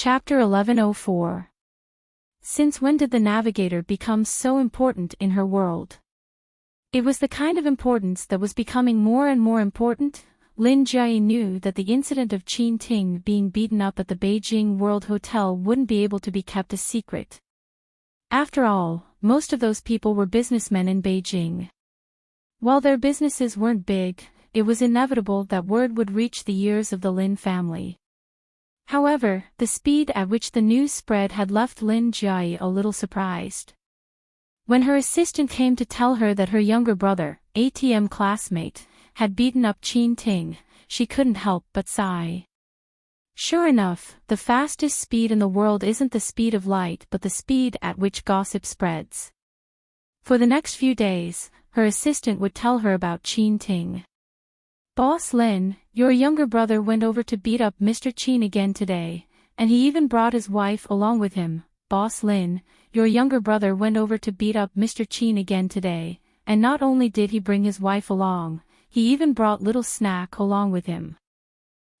Chapter 1104. Since when did the navigator become so important in her world? It was the kind of importance that was becoming more and more important. Lin Jie knew that the incident of Qin Ting being beaten up at the Beijing World Hotel wouldn't be able to be kept a secret. After all, most of those people were businessmen in Beijing. While their businesses weren't big, it was inevitable that word would reach the ears of the Lin family. However, the speed at which the news spread had left Lin Jie a little surprised. When her assistant came to tell her that her younger brother, ATM classmate, had beaten up Qin Ting, she couldn't help but sigh. Sure enough, the fastest speed in the world isn't the speed of light but the speed at which gossip spreads. For the next few days, her assistant would tell her about Qin Ting. "Boss Lin, your younger brother went over to beat up Mr. Qin again today, and he even brought his wife along with him. Boss Lin, your younger brother went over to beat up Mr. Qin again today, and not only did he bring his wife along, he even brought little Snack along with him.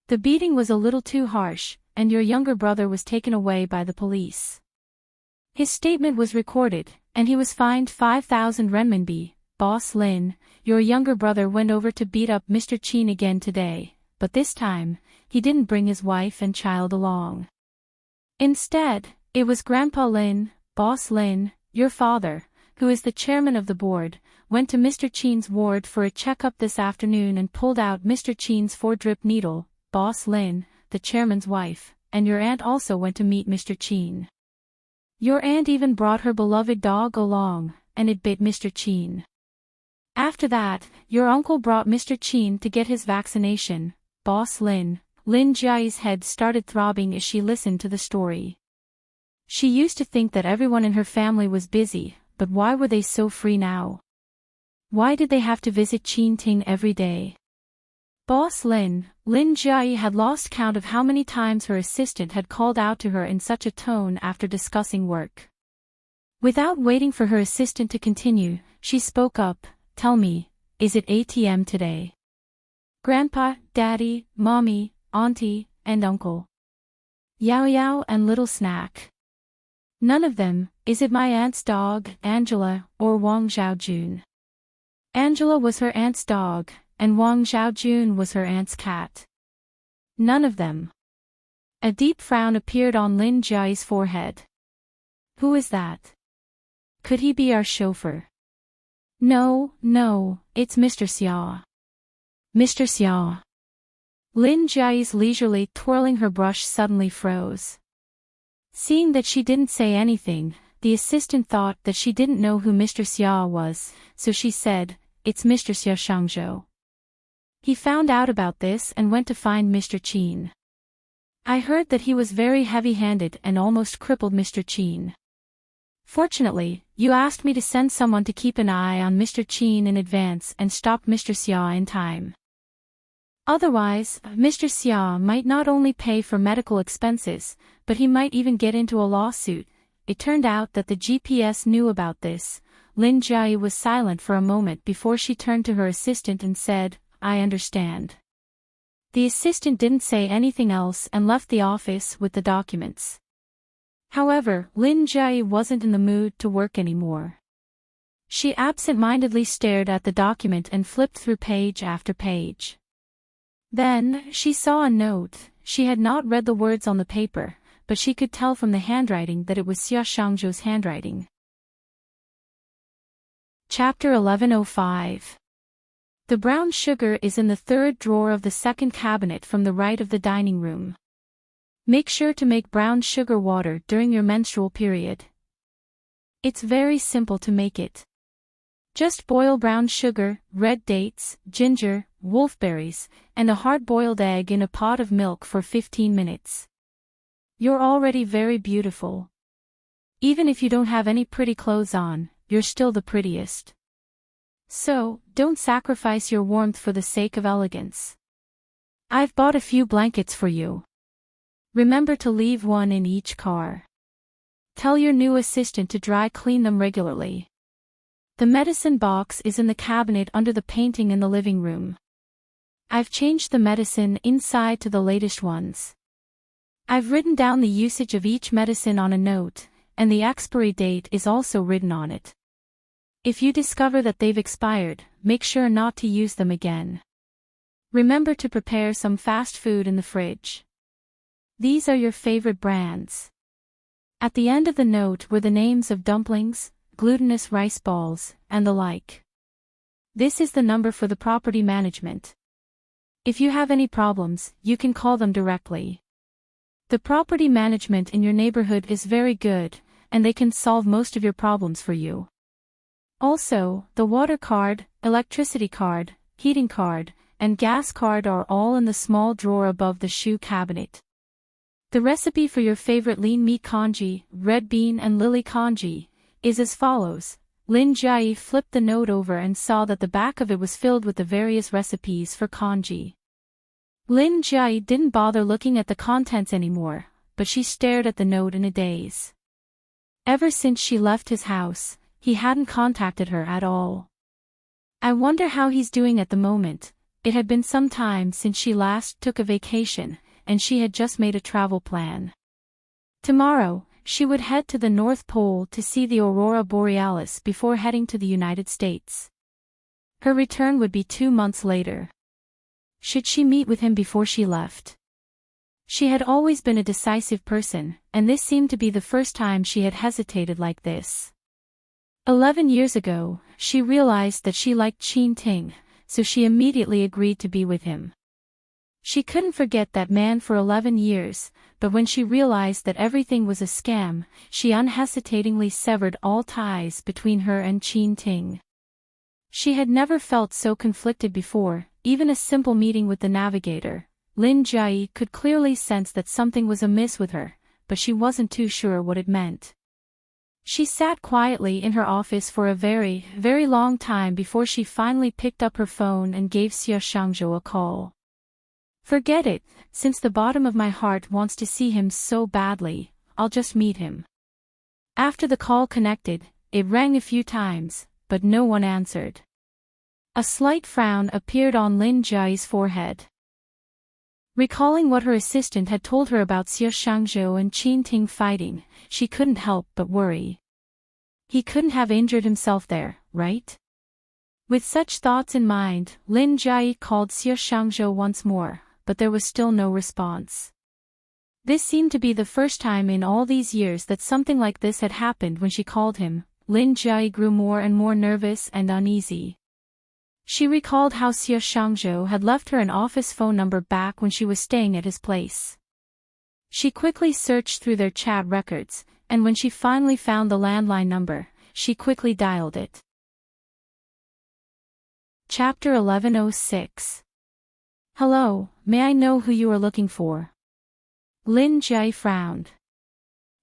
The beating was a little too harsh, and your younger brother was taken away by the police. His statement was recorded, and he was fined 5,000 renminbi. Boss Lin, your younger brother went over to beat up Mr. Qin again today, but this time, he didn't bring his wife and child along. Instead, it was Grandpa Lin. Boss Lin, your father, who is the chairman of the board, went to Mr. Qin's ward for a checkup this afternoon and pulled out Mr. Qin's 4-drip needle. Boss Lin, the chairman's wife, and your aunt also went to meet Mr. Qin. Your aunt even brought her beloved dog along, and it bit Mr. Qin. After that, your uncle brought Mr. Qin to get his vaccination." Boss Lin. Lin Jie's head started throbbing as she listened to the story. She used to think that everyone in her family was busy, but why were they so free now? Why did they have to visit Qin Ting every day? Boss Lin. Lin Jie had lost count of how many times her assistant had called out to her in such a tone after discussing work. Without waiting for her assistant to continue, she spoke up. "Tell me, is it ATM today? Grandpa, Daddy, Mommy, Auntie, and Uncle. Yao Yao and Little Snack. None of them. Is it my aunt's dog, Angela, or Wang Xiaojun?" Angela was her aunt's dog, and Wang Xiaojun was her aunt's cat. None of them. A deep frown appeared on Lin Jie's forehead. Who is that? Could he be our chauffeur? No, it's Mr. Xia. Mr. Xia. Lin Jie's leisurely twirling her brush suddenly froze. Seeing that she didn't say anything, the assistant thought that she didn't know who Mr. Xia was, so she said, "It's Mr. Xia Shangzhou. He found out about this and went to find Mr. Qin. I heard that he was very heavy-handed and almost crippled Mr. Qin. Fortunately, you asked me to send someone to keep an eye on Mr. Qin in advance and stopped Mr. Xia in time. Otherwise, Mr. Xia might not only pay for medical expenses, but he might even get into a lawsuit." It turned out that the GPS knew about this. Lin Jie was silent for a moment before she turned to her assistant and said, "I understand." The assistant didn't say anything else and left the office with the documents. However, Lin Jie wasn't in the mood to work anymore. She absent-mindedly stared at the document and flipped through page after page. Then, she saw a note. She had not read the words on the paper, but she could tell from the handwriting that it was Xia Shangzhou's handwriting. Chapter 1105. The brown sugar is in the third drawer of the second cabinet from the right of the dining room. Make sure to make brown sugar water during your menstrual period. It's very simple to make it. Just boil brown sugar, red dates, ginger, wolfberries, and a hard-boiled egg in a pot of milk for 15 minutes. You're already very beautiful. Even if you don't have any pretty clothes on, you're still the prettiest. So, don't sacrifice your warmth for the sake of elegance. I've bought a few blankets for you. Remember to leave one in each car. Tell your new assistant to dry clean them regularly. The medicine box is in the cabinet under the painting in the living room. I've changed the medicine inside to the latest ones. I've written down the usage of each medicine on a note, and the expiry date is also written on it. If you discover that they've expired, make sure not to use them again. Remember to prepare some fast food in the fridge. These are your favorite brands. At the end of the note were the names of dumplings, glutinous rice balls, and the like. This is the number for the property management. If you have any problems, you can call them directly. The property management in your neighborhood is very good, and they can solve most of your problems for you. Also, the water card, electricity card, heating card, and gas card are all in the small drawer above the shoe cabinet. The recipe for your favorite lean meat congee, red bean and lily congee, is as follows. Lin Jai flipped the note over and saw that the back of it was filled with the various recipes for congee. Lin Jai didn't bother looking at the contents anymore, but she stared at the note in a daze. Ever since she left his house, he hadn't contacted her at all. I wonder how he's doing at the moment. It had been some time since she last took a vacation, and she had just made a travel plan. Tomorrow, she would head to the North Pole to see the Aurora Borealis before heading to the United States. Her return would be 2 months later. Should she meet with him before she left? She had always been a decisive person, and this seemed to be the first time she had hesitated like this. 11 years ago, she realized that she liked Enchanting, so she immediately agreed to be with him. She couldn't forget that man for 11 years, but when she realized that everything was a scam, she unhesitatingly severed all ties between her and Enchanting. She had never felt so conflicted before. Even a simple meeting with the navigator, Lin Jai could clearly sense that something was amiss with her, but she wasn't too sure what it meant. She sat quietly in her office for a very, very long time before she finally picked up her phone and gave Xie Shangzhou a call. Forget it, since the bottom of my heart wants to see him so badly, I'll just meet him. After the call connected, it rang a few times, but no one answered. A slight frown appeared on Lin Jai's forehead. Recalling what her assistant had told her about Xie Shangzhou and Enchanting fighting, she couldn't help but worry. He couldn't have injured himself there, right? With such thoughts in mind, Lin Jai called Xie Shangzhou once more, but there was still no response. This seemed to be the first time in all these years that something like this had happened. When she called him, Lin Jai grew more and more nervous and uneasy. She recalled how Xie Shangzhou had left her an office phone number back when she was staying at his place. She quickly searched through their chat records, and when she finally found the landline number, she quickly dialed it. Chapter 1106. Hello, may I know who you are looking for? Lin Jai frowned.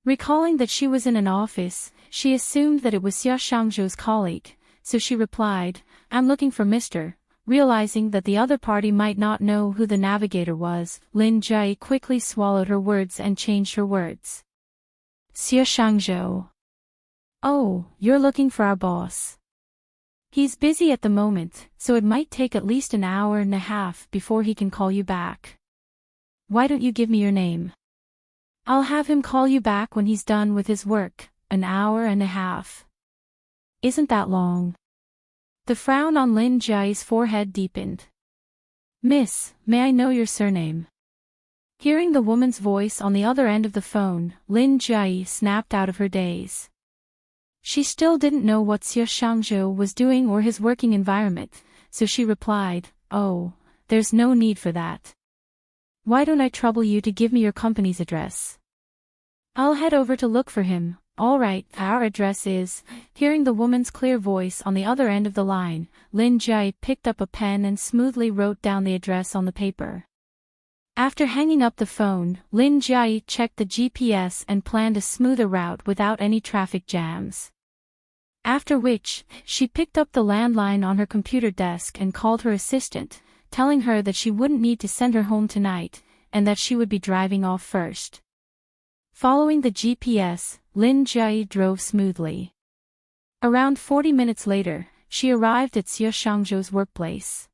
Recalling that she was in an office, she assumed that it was Xie Shangzhou's colleague, so she replied, I'm looking for Mr. Realizing that the other party might not know who the navigator was, Lin Jai quickly swallowed her words and changed her words. Xie Shangzhou. Oh, you're looking for our boss. He's busy at the moment, so it might take at least an hour and a half before he can call you back. Why don't you give me your name? I'll have him call you back when he's done with his work. An hour and a half. Isn't that long? The frown on Lin Jai's forehead deepened. Miss, may I know your surname? Hearing the woman's voice on the other end of the phone, Lin Jai snapped out of her daze. She still didn't know what Xie Shangzhou was doing or his working environment, so she replied, Oh, there's no need for that. Why don't I trouble you to give me your company's address? I'll head over to look for him. All right, our address is... Hearing the woman's clear voice on the other end of the line, Lin Jai picked up a pen and smoothly wrote down the address on the paper. After hanging up the phone, Lin Jai checked the GPS and planned a smoother route without any traffic jams. After which, she picked up the landline on her computer desk and called her assistant, telling her that she wouldn't need to send her home tonight, and that she would be driving off first. Following the GPS, Lin Jai drove smoothly. Around 40 minutes later, she arrived at Xie Shangzhou's workplace.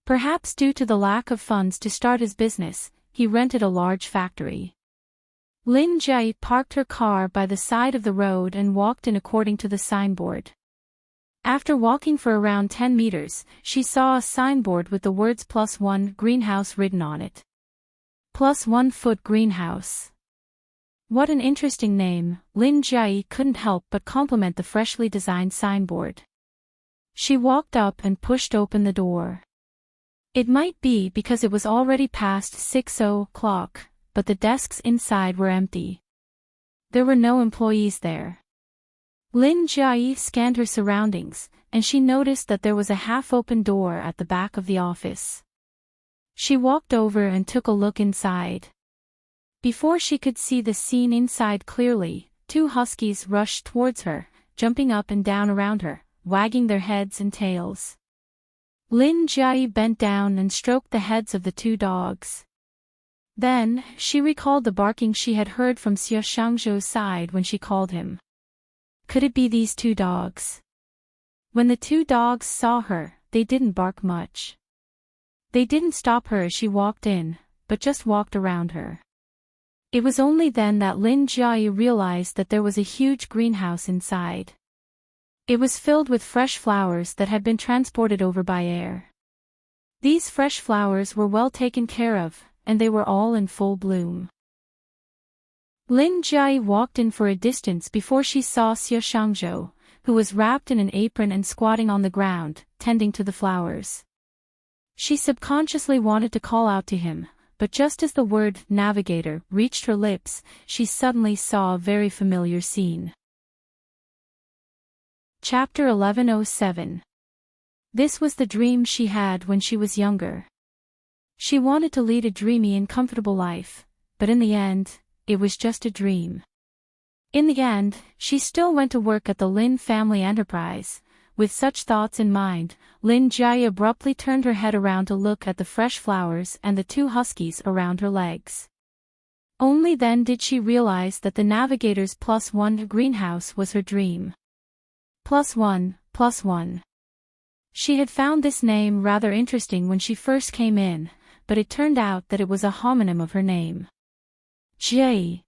Perhaps due to the lack of funds to start his business, he rented a large factory. Lin Jie parked her car by the side of the road and walked in according to the signboard. After walking for around 10 meters, she saw a signboard with the words +1 greenhouse written on it. +1 foot greenhouse. What an interesting name, Lin Jie couldn't help but compliment the freshly designed signboard. She walked up and pushed open the door. It might be because it was already past 6 o'clock, but the desks inside were empty. There were no employees there. Lin Jie scanned her surroundings, and she noticed that there was a half-open door at the back of the office. She walked over and took a look inside. Before she could see the scene inside clearly, 2 huskies rushed towards her, jumping up and down around her, wagging their heads and tails. Lin Jie bent down and stroked the heads of the 2 dogs. Then, she recalled the barking she had heard from Xie Shangzhou's side when she called him. Could it be these 2 dogs? When the 2 dogs saw her, they didn't bark much. They didn't stop her as she walked in, but just walked around her. It was only then that Lin Jie realized that there was a huge greenhouse inside. It was filled with fresh flowers that had been transported over by air. These fresh flowers were well taken care of, and they were all in full bloom. Lin Jie walked in for a distance before she saw Xie Shangzhou, who was wrapped in an apron and squatting on the ground, tending to the flowers. She subconsciously wanted to call out to him, but just as the word navigator reached her lips, she suddenly saw a very familiar scene. Chapter 1107. This was the dream she had when she was younger. She wanted to lead a dreamy and comfortable life, but in the end, it was just a dream. In the end, she still went to work at the Lin family enterprise. With such thoughts in mind, Lin Jie abruptly turned her head around to look at the fresh flowers and the 2 huskies around her legs. Only then did she realize that the navigator's +1 greenhouse was her dream. +1, +1. She had found this name rather interesting when she first came in, but it turned out that it was a homonym of her name. Jie.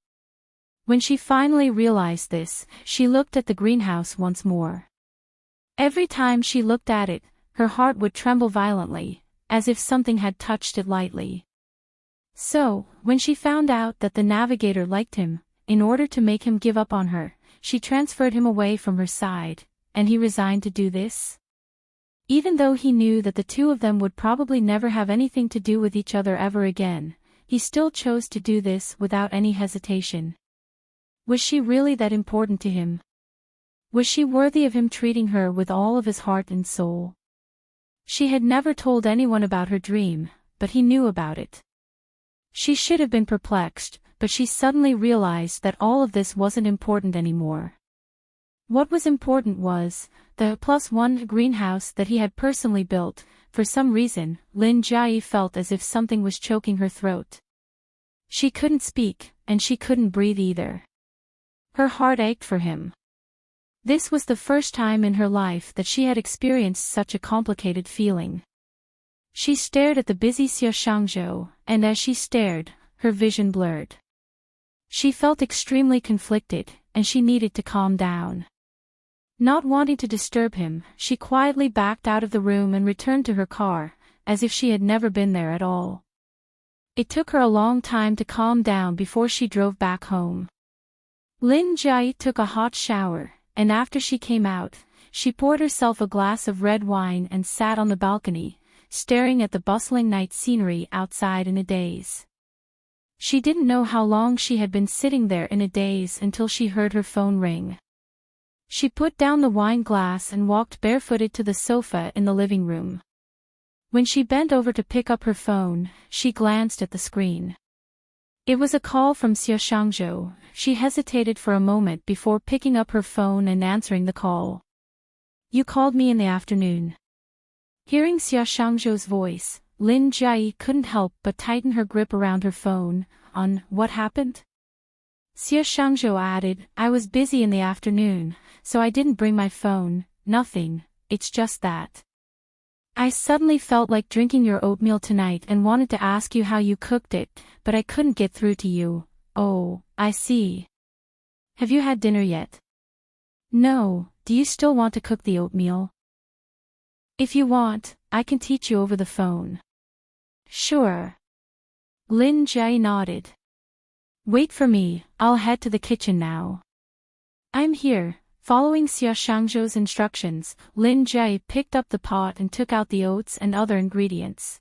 When she finally realized this, she looked at the greenhouse once more. Every time she looked at it, her heart would tremble violently, as if something had touched it lightly. So, when she found out that the navigator liked him, in order to make him give up on her, she transferred him away from her side, and he resigned to do this. Even though he knew that the 2 of them would probably never have anything to do with each other ever again, he still chose to do this without any hesitation. Was she really that important to him? Was she worthy of him treating her with all of his heart and soul? She had never told anyone about her dream, but he knew about it. She should have been perplexed, but she suddenly realized that all of this wasn't important anymore. What was important was the +1 greenhouse that he had personally built. For some reason, Lin Jie felt as if something was choking her throat. She couldn't speak, and she couldn't breathe either. Her heart ached for him. This was the first time in her life that she had experienced such a complicated feeling. She stared at the busy Xie Shangzhou, and as she stared, her vision blurred. She felt extremely conflicted, and she needed to calm down. Not wanting to disturb him, she quietly backed out of the room and returned to her car, as if she had never been there at all. It took her a long time to calm down before she drove back home. Lin Jie took a hot shower, and after she came out, she poured herself a glass of red wine and sat on the balcony, staring at the bustling night scenery outside in a daze. She didn't know how long she had been sitting there in a daze until she heard her phone ring. She put down the wine glass and walked barefooted to the sofa in the living room. When she bent over to pick up her phone, she glanced at the screen. It was a call from Xie Shangzhou. She hesitated for a moment before picking up her phone and answering the call. "You called me in the afternoon." Hearing Xie Shangzhou's voice, Lin Jie couldn't help but tighten her grip around her phone. "On what happened?" Xie Shangzhou added, "I was busy in the afternoon, so I didn't bring my phone." "Nothing, it's just that." I suddenly felt like drinking your oatmeal tonight and wanted to ask you how you cooked it, but I couldn't get through to you. Oh, I see. Have you had dinner yet? No, do you still want to cook the oatmeal? If you want, I can teach you over the phone. Sure. Lin Jie nodded. Wait for me, I'll head to the kitchen now. I'm here. Following Xia Shangzhou's instructions, Lin Jie picked up the pot and took out the oats and other ingredients.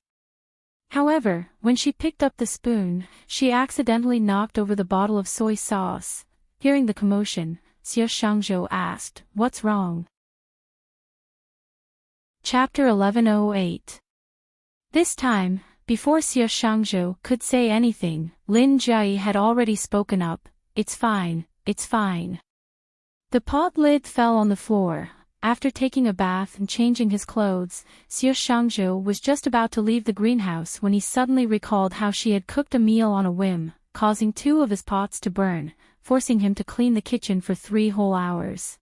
However, when she picked up the spoon, she accidentally knocked over the bottle of soy sauce. Hearing the commotion, Xia Shangzhou asked, "What's wrong?" Chapter 1108. This time, before Xia Shangzhou could say anything, Lin Jie had already spoken up. It's fine, it's fine. The pot lid fell on the floor. After taking a bath and changing his clothes, Xia Shangzhou was just about to leave the greenhouse when he suddenly recalled how she had cooked a meal on a whim, causing 2 of his pots to burn, forcing him to clean the kitchen for 3 whole hours.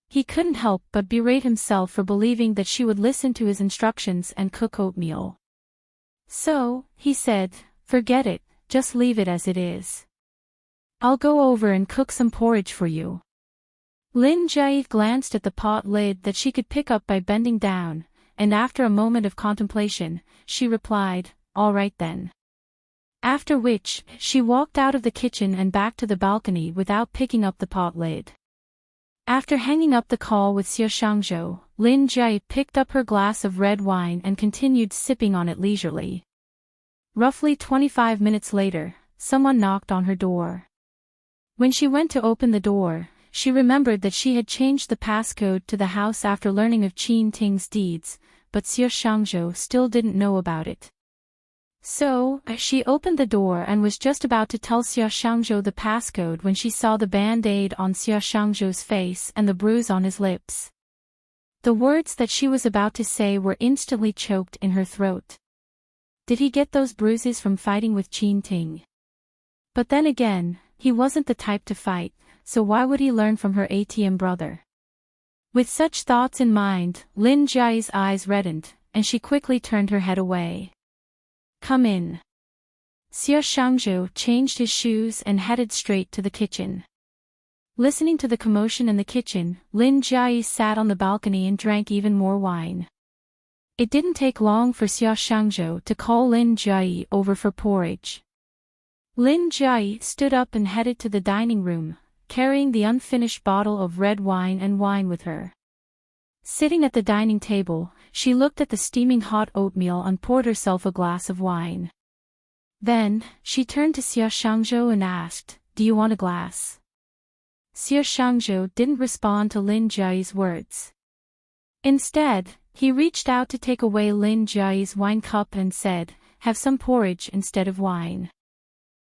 He couldn't help but berate himself for believing that she would listen to his instructions and cook oatmeal. So, he said, forget it, just leave it as it is. I'll go over and cook some porridge for you. Lin Jie glanced at the pot lid that she could pick up by bending down, and after a moment of contemplation, she replied, all right then. After which, she walked out of the kitchen and back to the balcony without picking up the pot lid. After hanging up the call with Xia Shangzhou, Lin Jie picked up her glass of red wine and continued sipping on it leisurely. Roughly 25 minutes later, someone knocked on her door. When she went to open the door, she remembered that she had changed the passcode to the house after learning of Qin Ting's deeds, but Xia Shangzhou still didn't know about it. So, she opened the door and was just about to tell Xia Shangzhou the passcode when she saw the band-aid on Xia Shangzhou's face and the bruise on his lips. The words that she was about to say were instantly choked in her throat. Did he get those bruises from fighting with Qin Ting? But then again, he wasn't the type to fight, so why would he learn from her ATM brother? With such thoughts in mind, Lin Jie's eyes reddened, and she quickly turned her head away. Come in. Xia Shangzhou changed his shoes and headed straight to the kitchen. Listening to the commotion in the kitchen, Lin Jie sat on the balcony and drank even more wine. It didn't take long for Xia Shangzhou to call Lin Jie over for porridge. Lin Jie stood up and headed to the dining room, carrying the unfinished bottle of red wine and wine with her. Sitting at the dining table, she looked at the steaming hot oatmeal and poured herself a glass of wine. Then, she turned to Xia Shangzhou and asked, "Do you want a glass?" Xia Shangzhou didn't respond to Lin Jie's words. Instead, he reached out to take away Lin Jie's wine cup and said, "Have some porridge instead of wine."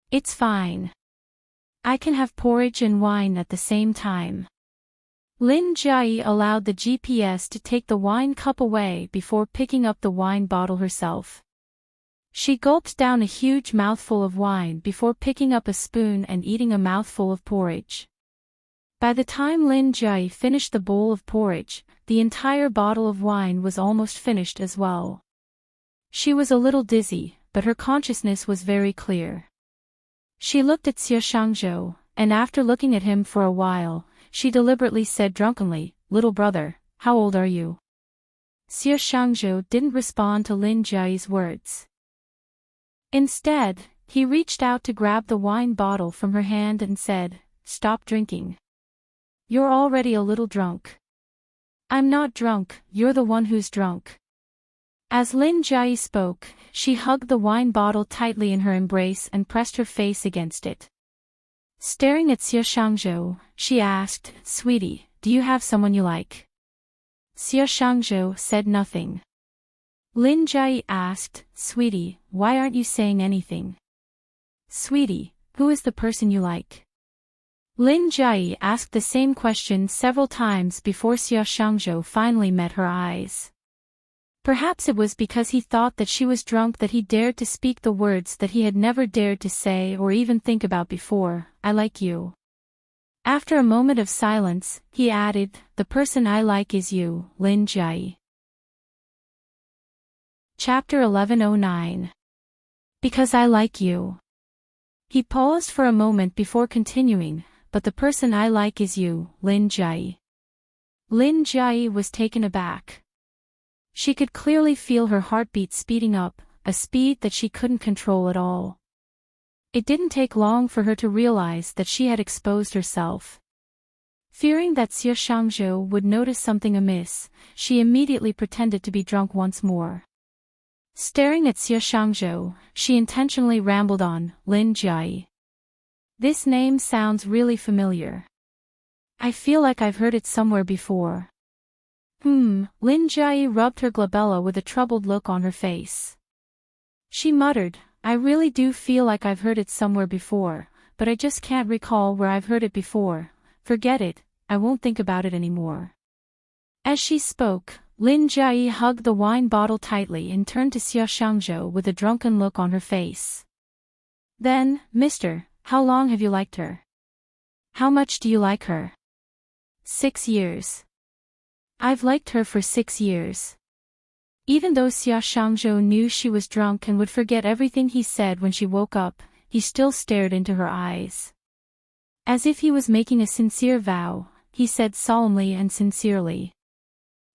"It's fine. I can have porridge and wine at the same time." Lin Jie allowed the GPS to take the wine cup away before picking up the wine bottle herself. She gulped down a huge mouthful of wine before picking up a spoon and eating a mouthful of porridge. By the time Lin Jie finished the bowl of porridge, the entire bottle of wine was almost finished as well. She was a little dizzy, but her consciousness was very clear. She looked at Xia Shangzhou, and after looking at him for a while, she deliberately said drunkenly, "Little brother, how old are you?" Xia Shangzhou didn't respond to Lin Jie's words. Instead, he reached out to grab the wine bottle from her hand and said, "Stop drinking. You're already a little drunk." "I'm not drunk, you're the one who's drunk." As Lin Jie spoke, she hugged the wine bottle tightly in her embrace and pressed her face against it. Staring at Xia Shangzhou, she asked, "Sweetie, do you have someone you like?" Xia Shangzhou said nothing. Lin Jie asked, "Sweetie, why aren't you saying anything?" "Sweetie, who is the person you like?" Lin Jie asked the same question several times before Xia Shangzhou finally met her eyes. Perhaps it was because he thought that she was drunk that he dared to speak the words that he had never dared to say or even think about before, "I like you." After a moment of silence, he added, "The person I like is you, Lin Jie." Chapter 1109. Because I like you. He paused for a moment before continuing, but the person I like is you, Lin Jai. Lin Jai was taken aback. She could clearly feel her heartbeat speeding up, a speed that she couldn't control at all. It didn't take long for her to realize that she had exposed herself. Fearing that Xie Shangzhou would notice something amiss, she immediately pretended to be drunk once more. Staring at Xie Shangzhou, she intentionally rambled on, Lin Jai. This name sounds really familiar. I feel like I've heard it somewhere before. Lin Jai rubbed her glabella with a troubled look on her face. She muttered, I really do feel like I've heard it somewhere before, but I just can't recall where I've heard it before. Forget it, I won't think about it anymore. As she spoke, Lin Jai hugged the wine bottle tightly and turned to Xie Shangzhou with a drunken look on her face. Then, mister, how long have you liked her? How much do you like her? 6 years. I've liked her for 6 years. Even though Xie Shangzhou knew she was drunk and would forget everything he said when she woke up, he still stared into her eyes. As if he was making a sincere vow, he said solemnly and sincerely.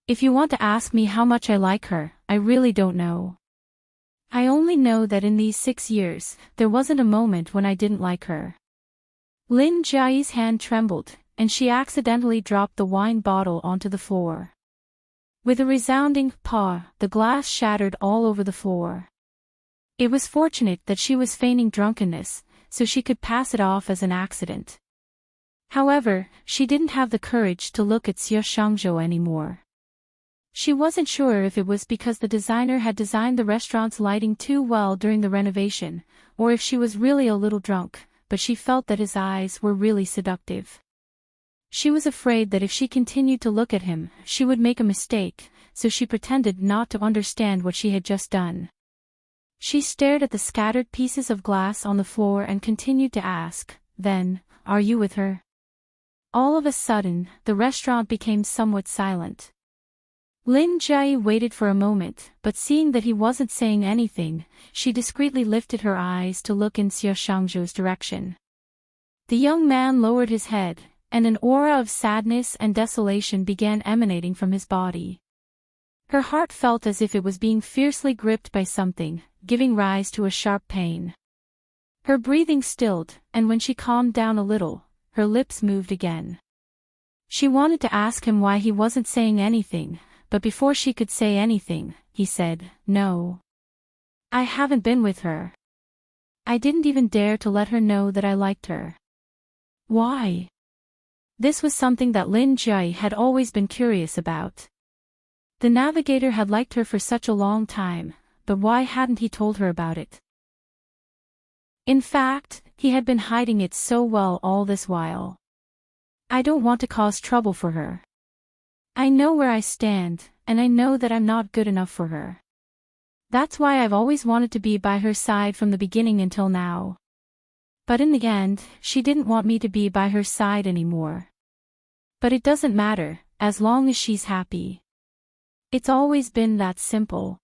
If you want to ask me how much I like her, I really don't know. I only know that in these 6 years, there wasn't a moment when I didn't like her. Lin Jai's hand trembled, and she accidentally dropped the wine bottle onto the floor. With a resounding paw, the glass shattered all over the floor. It was fortunate that she was feigning drunkenness, so she could pass it off as an accident. However, she didn't have the courage to look at Xie Shangzhou anymore. She wasn't sure if it was because the designer had designed the restaurant's lighting too well during the renovation, or if she was really a little drunk, but she felt that his eyes were really seductive. She was afraid that if she continued to look at him, she would make a mistake, so she pretended not to understand what she had just done. She stared at the scattered pieces of glass on the floor and continued to ask, then, are you with her? All of a sudden, the restaurant became somewhat silent. Lin Jai waited for a moment, but seeing that he wasn't saying anything, she discreetly lifted her eyes to look in Xie Shangzhou's direction. The young man lowered his head, and an aura of sadness and desolation began emanating from his body. Her heart felt as if it was being fiercely gripped by something, giving rise to a sharp pain. Her breathing stilled, and when she calmed down a little, her lips moved again. She wanted to ask him why he wasn't saying anything, but before she could say anything, he said, no. I haven't been with her. I didn't even dare to let her know that I liked her. Why? This was something that Lin Jai had always been curious about. The navigator had liked her for such a long time, but why hadn't he told her about it? In fact, he had been hiding it so well all this while. I don't want to cause trouble for her. I know where I stand, and I know that I'm not good enough for her. That's why I've always wanted to be by her side from the beginning until now. But in the end, she didn't want me to be by her side anymore. But it doesn't matter, as long as she's happy. It's always been that simple.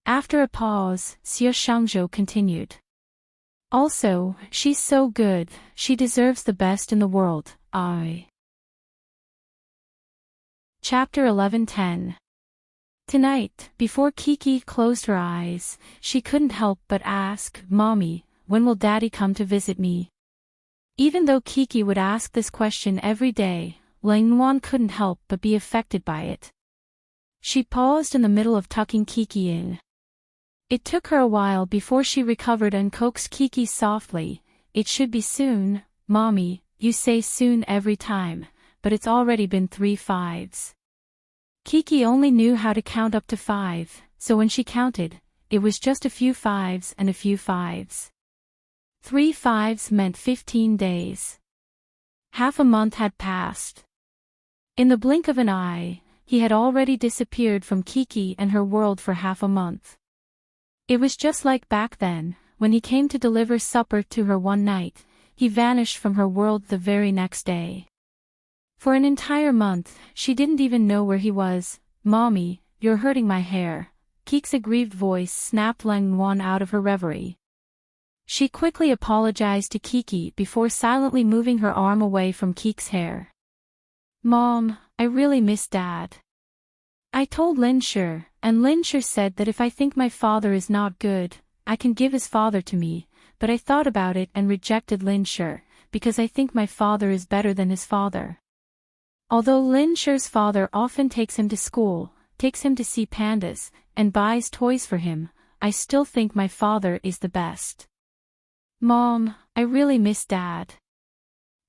After a pause, Xie Shangzhou continued. Also, she's so good, she deserves the best in the world, Chapter 1110. Tonight, before Kiki closed her eyes, she couldn't help but ask, Mommy, when will Daddy come to visit me? Even though Kiki would ask this question every day, Langnuan couldn't help but be affected by it. She paused in the middle of tucking Kiki in. It took her a while before she recovered and coaxed Kiki softly, It should be soon, Mommy, you say soon every time, but it's already been 3 5s. Kiki only knew how to count up to 5, so when she counted, it was just a few 5s and a few 5s. 3 5s meant 15 days. Half a month had passed. In the blink of an eye, he had already disappeared from Kiki and her world for half a month. It was just like back then, when he came to deliver supper to her one night, he vanished from her world the very next day. For an entire month, she didn't even know where he was. Mommy, you're hurting my hair, Keek's aggrieved voice snapped Lang Wan out of her reverie. She quickly apologized to Kiki before silently moving her arm away from Keek's hair. Mom, I really miss Dad. I told Lin Shi, and Lin Shi said that if I think my father is not good, I can give his father to me, but I thought about it and rejected Lin Shi, because I think my father is better than his father. Although Lin Shi's father often takes him to school, takes him to see pandas, and buys toys for him, I still think my father is the best. Mom, I really miss Dad.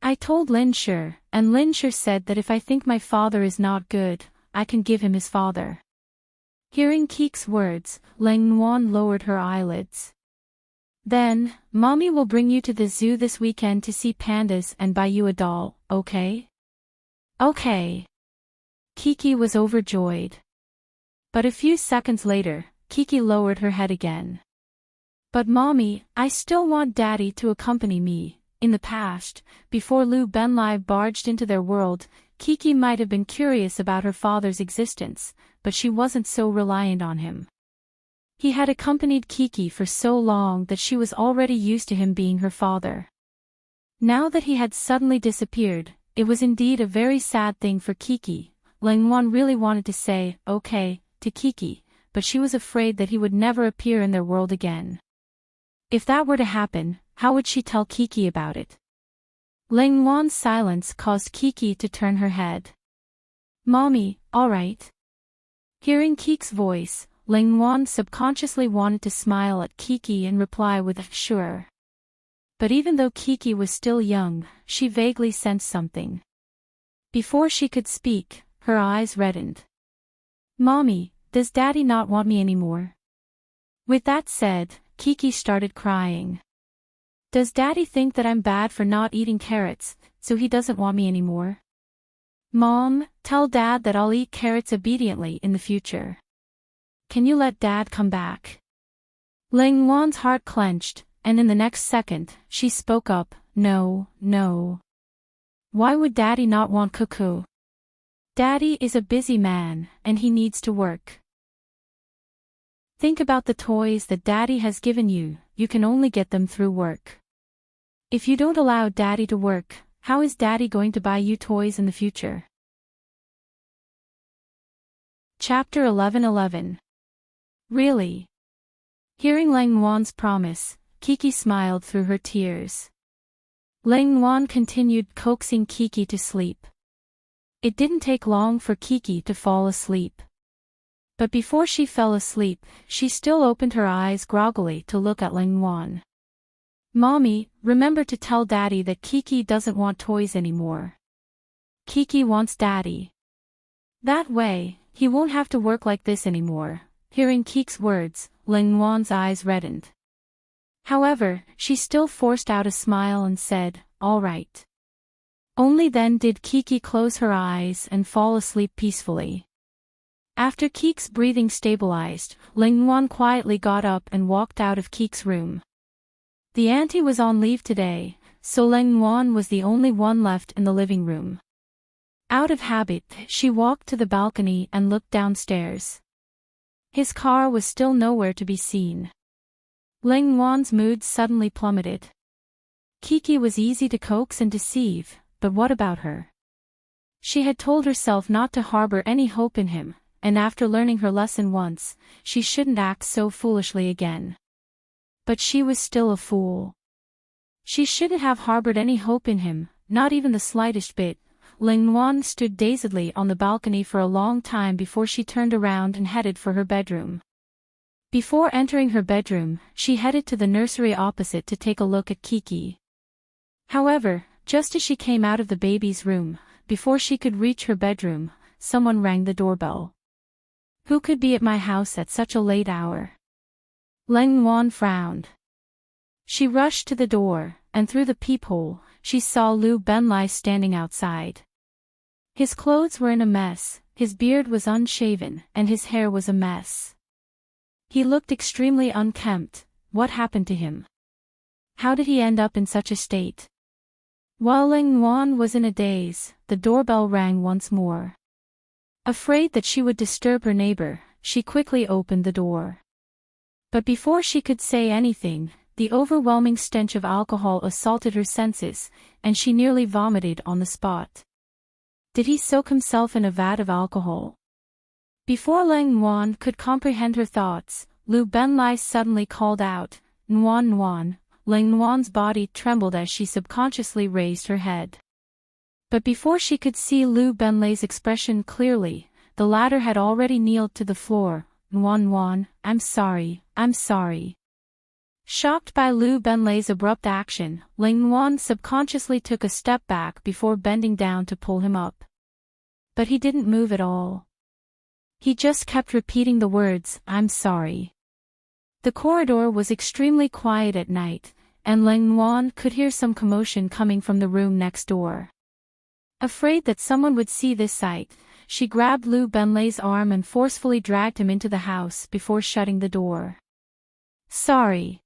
I told Lin Shi, and Lin Shi said that if I think my father is not good, I can give him his father. Hearing Keek's words, Lang Wan lowered her eyelids. Then, Mommy will bring you to the zoo this weekend to see pandas and buy you a doll, okay? Okay. Kiki was overjoyed. But a few seconds later, Kiki lowered her head again. But Mommy, I still want Daddy to accompany me. In the past, before Lu Benlai barged into their world, Kiki might have been curious about her father's existence, but she wasn't so reliant on him. He had accompanied Kiki for so long that she was already used to him being her father. Now that he had suddenly disappeared, it was indeed a very sad thing for Kiki. Lang Wan really wanted to say, okay, to Kiki, but she was afraid that he would never appear in their world again. If that were to happen, how would she tell Kiki about it? Lang Wan's silence caused Kiki to turn her head. Mommy, all right. Hearing Kiki's voice, Lang Wan subconsciously wanted to smile at Kiki and reply with a sure. But even though Kiki was still young, she vaguely sensed something. Before she could speak, her eyes reddened. Mommy, does Daddy not want me anymore? With that said, Kiki started crying. Does Daddy think that I'm bad for not eating carrots, so he doesn't want me anymore? Mom, tell Dad that I'll eat carrots obediently in the future. Can you let Dad come back? Lang Wan's heart clenched, and in the next second, she spoke up, no, no. Why would Daddy not want Cuckoo? Daddy is a busy man, and he needs to work. Think about the toys that Daddy has given you, you can only get them through work. If you don't allow Daddy to work, how is Daddy going to buy you toys in the future? Chapter 11:11. Really? Hearing Lang Wan's promise, Kiki smiled through her tears. Lang Wan continued coaxing Kiki to sleep. It didn't take long for Kiki to fall asleep. But before she fell asleep, she still opened her eyes groggily to look at Lang Wan. Mommy, remember to tell Daddy that Kiki doesn't want toys anymore. Kiki wants Daddy. That way, he won't have to work like this anymore. Hearing Kiki's words, Lang Wan's eyes reddened. However, she still forced out a smile and said, all right. Only then did Kiki close her eyes and fall asleep peacefully. After Kiki's breathing stabilized, Lang Wan quietly got up and walked out of Kiki's room. The auntie was on leave today, so Lang Wan was the only one left in the living room. Out of habit, she walked to the balcony and looked downstairs. His car was still nowhere to be seen. Lang Wan's mood suddenly plummeted. Kiki was easy to coax and deceive, but what about her? She had told herself not to harbor any hope in him, and after learning her lesson once, she shouldn't act so foolishly again. But she was still a fool. She shouldn't have harbored any hope in him, not even the slightest bit. Lang Wan stood dazedly on the balcony for a long time before she turned around and headed for her bedroom. Before entering her bedroom, she headed to the nursery opposite to take a look at Kiki. However, just as she came out of the baby's room, before she could reach her bedroom, someone rang the doorbell. Who could be at my house at such a late hour? Lang Wan frowned. She rushed to the door, and through the peephole, she saw Lu Benlai standing outside. His clothes were in a mess, his beard was unshaven, and his hair was a mess. He looked extremely unkempt. What happened to him? How did he end up in such a state? While Lang Wan was in a daze, the doorbell rang once more. Afraid that she would disturb her neighbor, she quickly opened the door. But before she could say anything, the overwhelming stench of alcohol assaulted her senses, and she nearly vomited on the spot. Did he soak himself in a vat of alcohol? Before Lang Nguyen could comprehend her thoughts, Lu Benlai suddenly called out, "Nguyen Nguyen." Lang Nguyen's body trembled as she subconsciously raised her head. But before she could see Lu Benlai's expression clearly, the latter had already kneeled to the floor. "Nguyen Nguyen, I'm sorry, I'm sorry." Shocked by Lu Benlai's abrupt action, Lang Nguyen subconsciously took a step back before bending down to pull him up. But he didn't move at all. He just kept repeating the words, "I'm sorry." The corridor was extremely quiet at night, and Lang Nguyen could hear some commotion coming from the room next door. Afraid that someone would see this sight, she grabbed Lu Benlai's arm and forcefully dragged him into the house before shutting the door. "Sorry."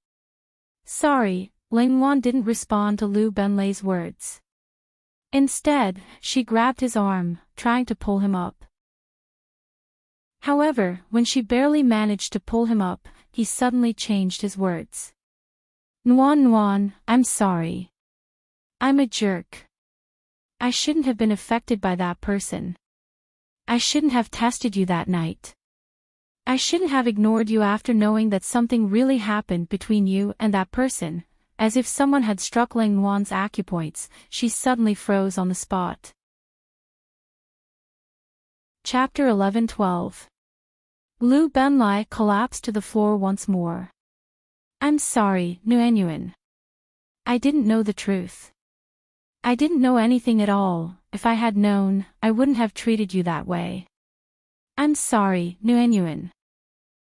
"Sorry," Lang Nguyen didn't respond to Lu Benlai's words. Instead, she grabbed his arm, trying to pull him up. However, when she barely managed to pull him up, he suddenly changed his words. "Nguyen Nguyen, I'm sorry. I'm a jerk. I shouldn't have been affected by that person. I shouldn't have tested you that night. I shouldn't have ignored you after knowing that something really happened between you and that person." As if someone had struck Lang Nguyen's acupoints, she suddenly froze on the spot. Chapter 11-12. Lu Benlai collapsed to the floor once more. "I'm sorry, Nguyen Nguyen. I didn't know the truth. I didn't know anything at all. If I had known, I wouldn't have treated you that way. I'm sorry, Nguyen Nguyen.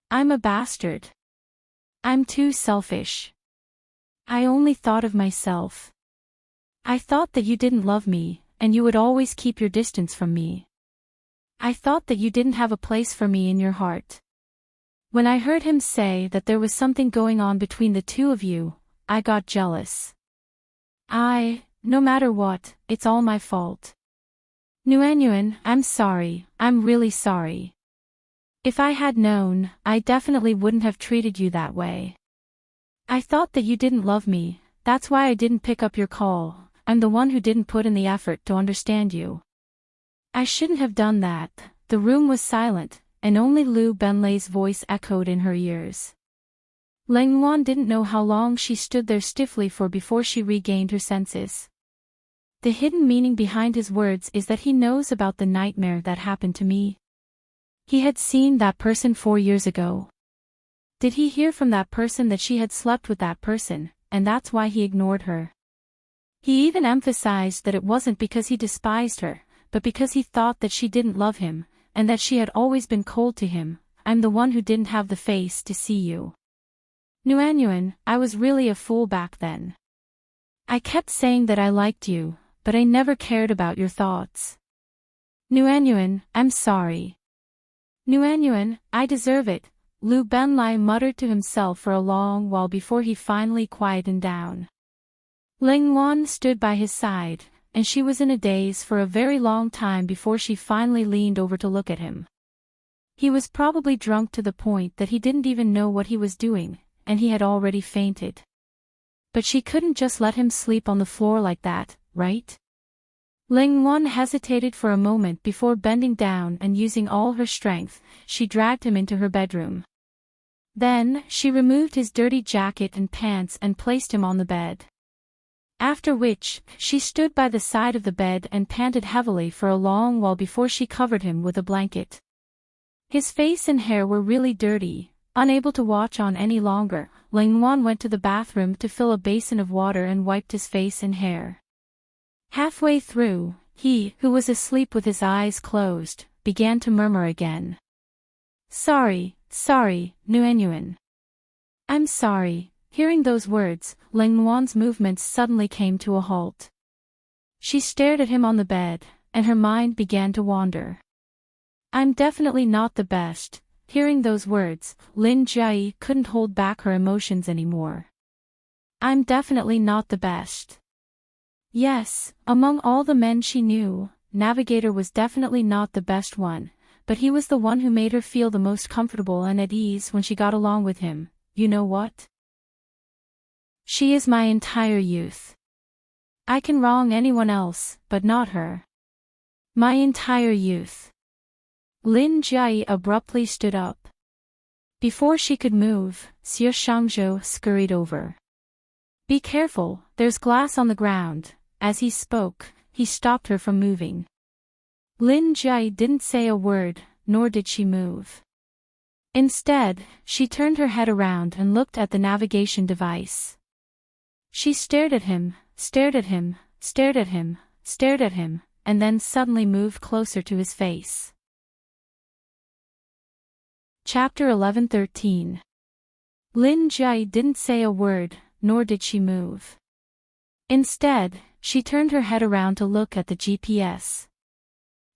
I'm a bastard. I'm too selfish. I only thought of myself. I thought that you didn't love me, and you would always keep your distance from me. I thought that you didn't have a place for me in your heart. When I heard him say that there was something going on between the two of you, I got jealous. No matter what, it's all my fault. Nguyen Nguyen, I'm sorry, I'm really sorry. If I had known, I definitely wouldn't have treated you that way. I thought that you didn't love me, that's why I didn't pick up your call. I'm the one who didn't put in the effort to understand you. I shouldn't have done that." The room was silent, and only Lu Benlai's voice echoed in her ears. Lang Nguyen didn't know how long she stood there stiffly for before she regained her senses. The hidden meaning behind his words is that he knows about the nightmare that happened to me. He had seen that person 4 years ago. Did he hear from that person that she had slept with that person, and that's why he ignored her? He even emphasized that it wasn't because he despised her, but because he thought that she didn't love him, and that she had always been cold to him. "I'm the one who didn't have the face to see you. Nguyen Nguyen, I was really a fool back then. I kept saying that I liked you, but I never cared about your thoughts. Nguyen Nguyen, I'm sorry. Nguyen Nguyen, I deserve it." Lu Benlai muttered to himself for a long while before he finally quietened down. Lang Nguyen stood by his side, and she was in a daze for a very long time before she finally leaned over to look at him. He was probably drunk to the point that he didn't even know what he was doing, and he had already fainted. But she couldn't just let him sleep on the floor like that, right? Lang Nguyen hesitated for a moment before bending down and using all her strength, she dragged him into her bedroom. Then, she removed his dirty jacket and pants and placed him on the bed. After which, she stood by the side of the bed and panted heavily for a long while before she covered him with a blanket. His face and hair were really dirty. Unable to watch on any longer, Lang Nguyen went to the bathroom to fill a basin of water and wiped his face and hair. Halfway through, he, who was asleep with his eyes closed, began to murmur again. Sorry, Nguyen Nguyen. I'm sorry." Hearing those words, Lang Nguyen's movements suddenly came to a halt. She stared at him on the bed, and her mind began to wander. "I'm definitely not the best." Hearing those words, Lin Jai couldn't hold back her emotions anymore. "I'm definitely not the best." Yes, among all the men she knew, Navigator was definitely not the best one, but he was the one who made her feel the most comfortable and at ease when she got along with him. You know what? She is my entire youth. I can wrong anyone else, but not her. My entire youth. Lin Jie abruptly stood up. Before she could move, Xie Shangzhou scurried over. Be careful, there's glass on the ground. As he spoke, he stopped her from moving. Lin Jie didn't say a word, nor did she move. Instead, she turned her head around and looked at the navigation device. She stared at him, stared at him, stared at him, stared at him, and then suddenly moved closer to his face. Chapter 11:13. Lin Jie didn't say a word, nor did she move. Instead, she turned her head around to look at the GPS.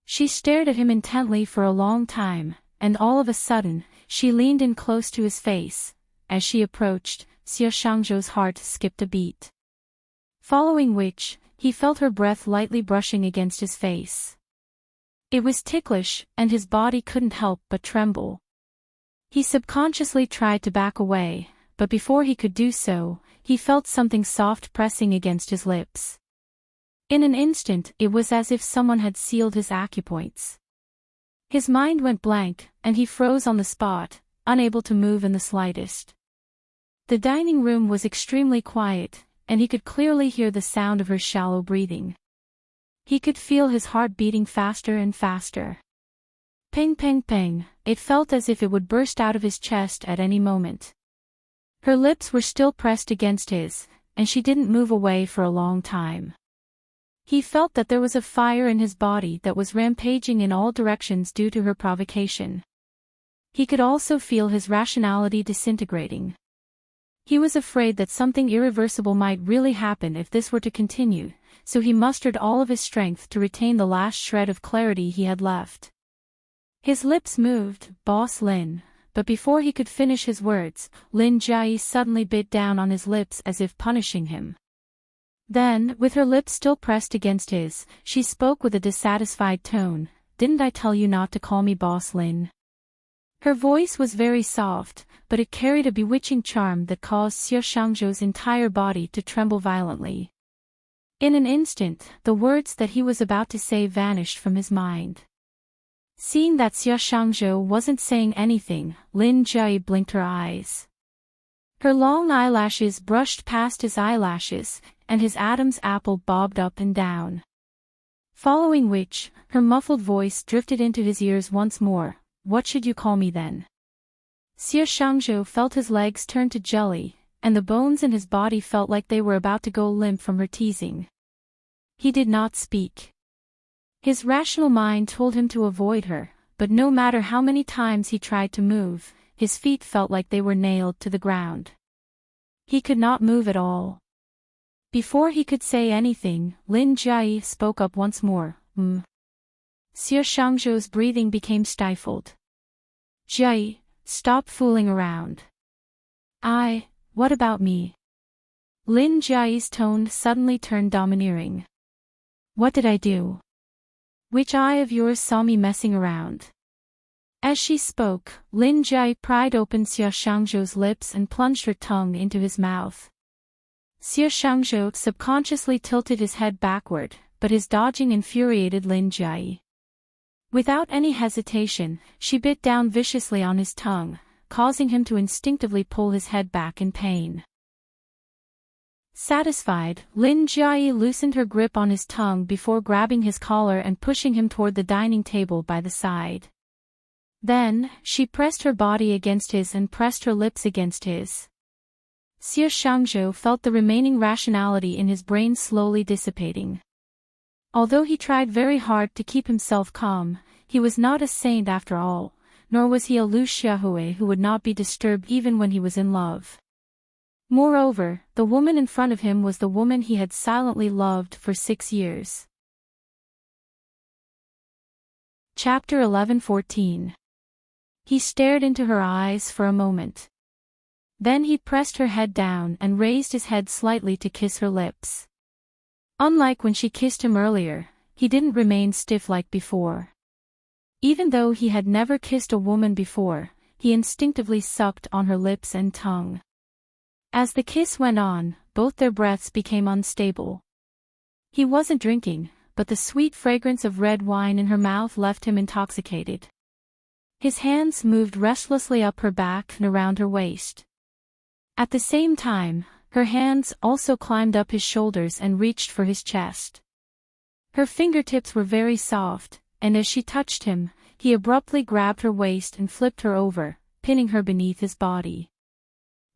She stared at him intently for a long time, and all of a sudden, she leaned in close to his face. As she approached, Xie Shangzhou's heart skipped a beat. Following which, he felt her breath lightly brushing against his face. It was ticklish, and his body couldn't help but tremble. He subconsciously tried to back away, but before he could do so, he felt something soft pressing against his lips. In an instant, it was as if someone had sealed his acupoints. His mind went blank, and he froze on the spot, unable to move in the slightest. The dining room was extremely quiet, and he could clearly hear the sound of her shallow breathing. He could feel his heart beating faster and faster. Ping ping ping, it felt as if it would burst out of his chest at any moment. Her lips were still pressed against his, and she didn't move away for a long time. He felt that there was a fire in his body that was rampaging in all directions due to her provocation. He could also feel his rationality disintegrating. He was afraid that something irreversible might really happen if this were to continue, so he mustered all of his strength to retain the last shred of clarity he had left. His lips moved, "Boss Lin," but before he could finish his words, Lin Jie suddenly bit down on his lips as if punishing him. Then, with her lips still pressed against his, she spoke with a dissatisfied tone, "Didn't I tell you not to call me Boss Lin?" Her voice was very soft, but it carried a bewitching charm that caused Xie Shangzhou's entire body to tremble violently. In an instant, the words that he was about to say vanished from his mind. Seeing that Xie Shangzhou wasn't saying anything, Lin Jie blinked her eyes. Her long eyelashes brushed past his eyelashes, and his Adam's apple bobbed up and down. Following which, her muffled voice drifted into his ears once more, "What should you call me then?" Xie Shangzhou felt his legs turn to jelly, and the bones in his body felt like they were about to go limp from her teasing. He did not speak. His rational mind told him to avoid her, but no matter how many times he tried to move, his feet felt like they were nailed to the ground. He could not move at all. Before he could say anything, Lin Jie spoke up once more, Xie Shangzhou's breathing became stifled. "Jie, stop fooling around." What about me?" Lin Jie's tone suddenly turned domineering. "What did I do? Which eye of yours saw me messing around?" As she spoke, Lin Jie pried open Xie Shangzhou's lips and plunged her tongue into his mouth. Xie Shangzhou subconsciously tilted his head backward, but his dodging infuriated Lin Jie. Without any hesitation, she bit down viciously on his tongue, causing him to instinctively pull his head back in pain. Satisfied, Lin Jie loosened her grip on his tongue before grabbing his collar and pushing him toward the dining table by the side. Then, she pressed her body against his and pressed her lips against his. Xie Shangzhou felt the remaining rationality in his brain slowly dissipating. Although he tried very hard to keep himself calm, he was not a saint after all, nor was he a Lu Xiaohui who would not be disturbed even when he was in love. Moreover, the woman in front of him was the woman he had silently loved for 6 years. Chapter 11:14. He stared into her eyes for a moment. Then he pressed her head down and raised his head slightly to kiss her lips. Unlike when she kissed him earlier, he didn't remain stiff like before. Even though he had never kissed a woman before, he instinctively sucked on her lips and tongue. As the kiss went on, both their breaths became unstable. He wasn't drinking, but the sweet fragrance of red wine in her mouth left him intoxicated. His hands moved restlessly up her back and around her waist. At the same time, her hands also climbed up his shoulders and reached for his chest. Her fingertips were very soft, and as she touched him, he abruptly grabbed her waist and flipped her over, pinning her beneath his body.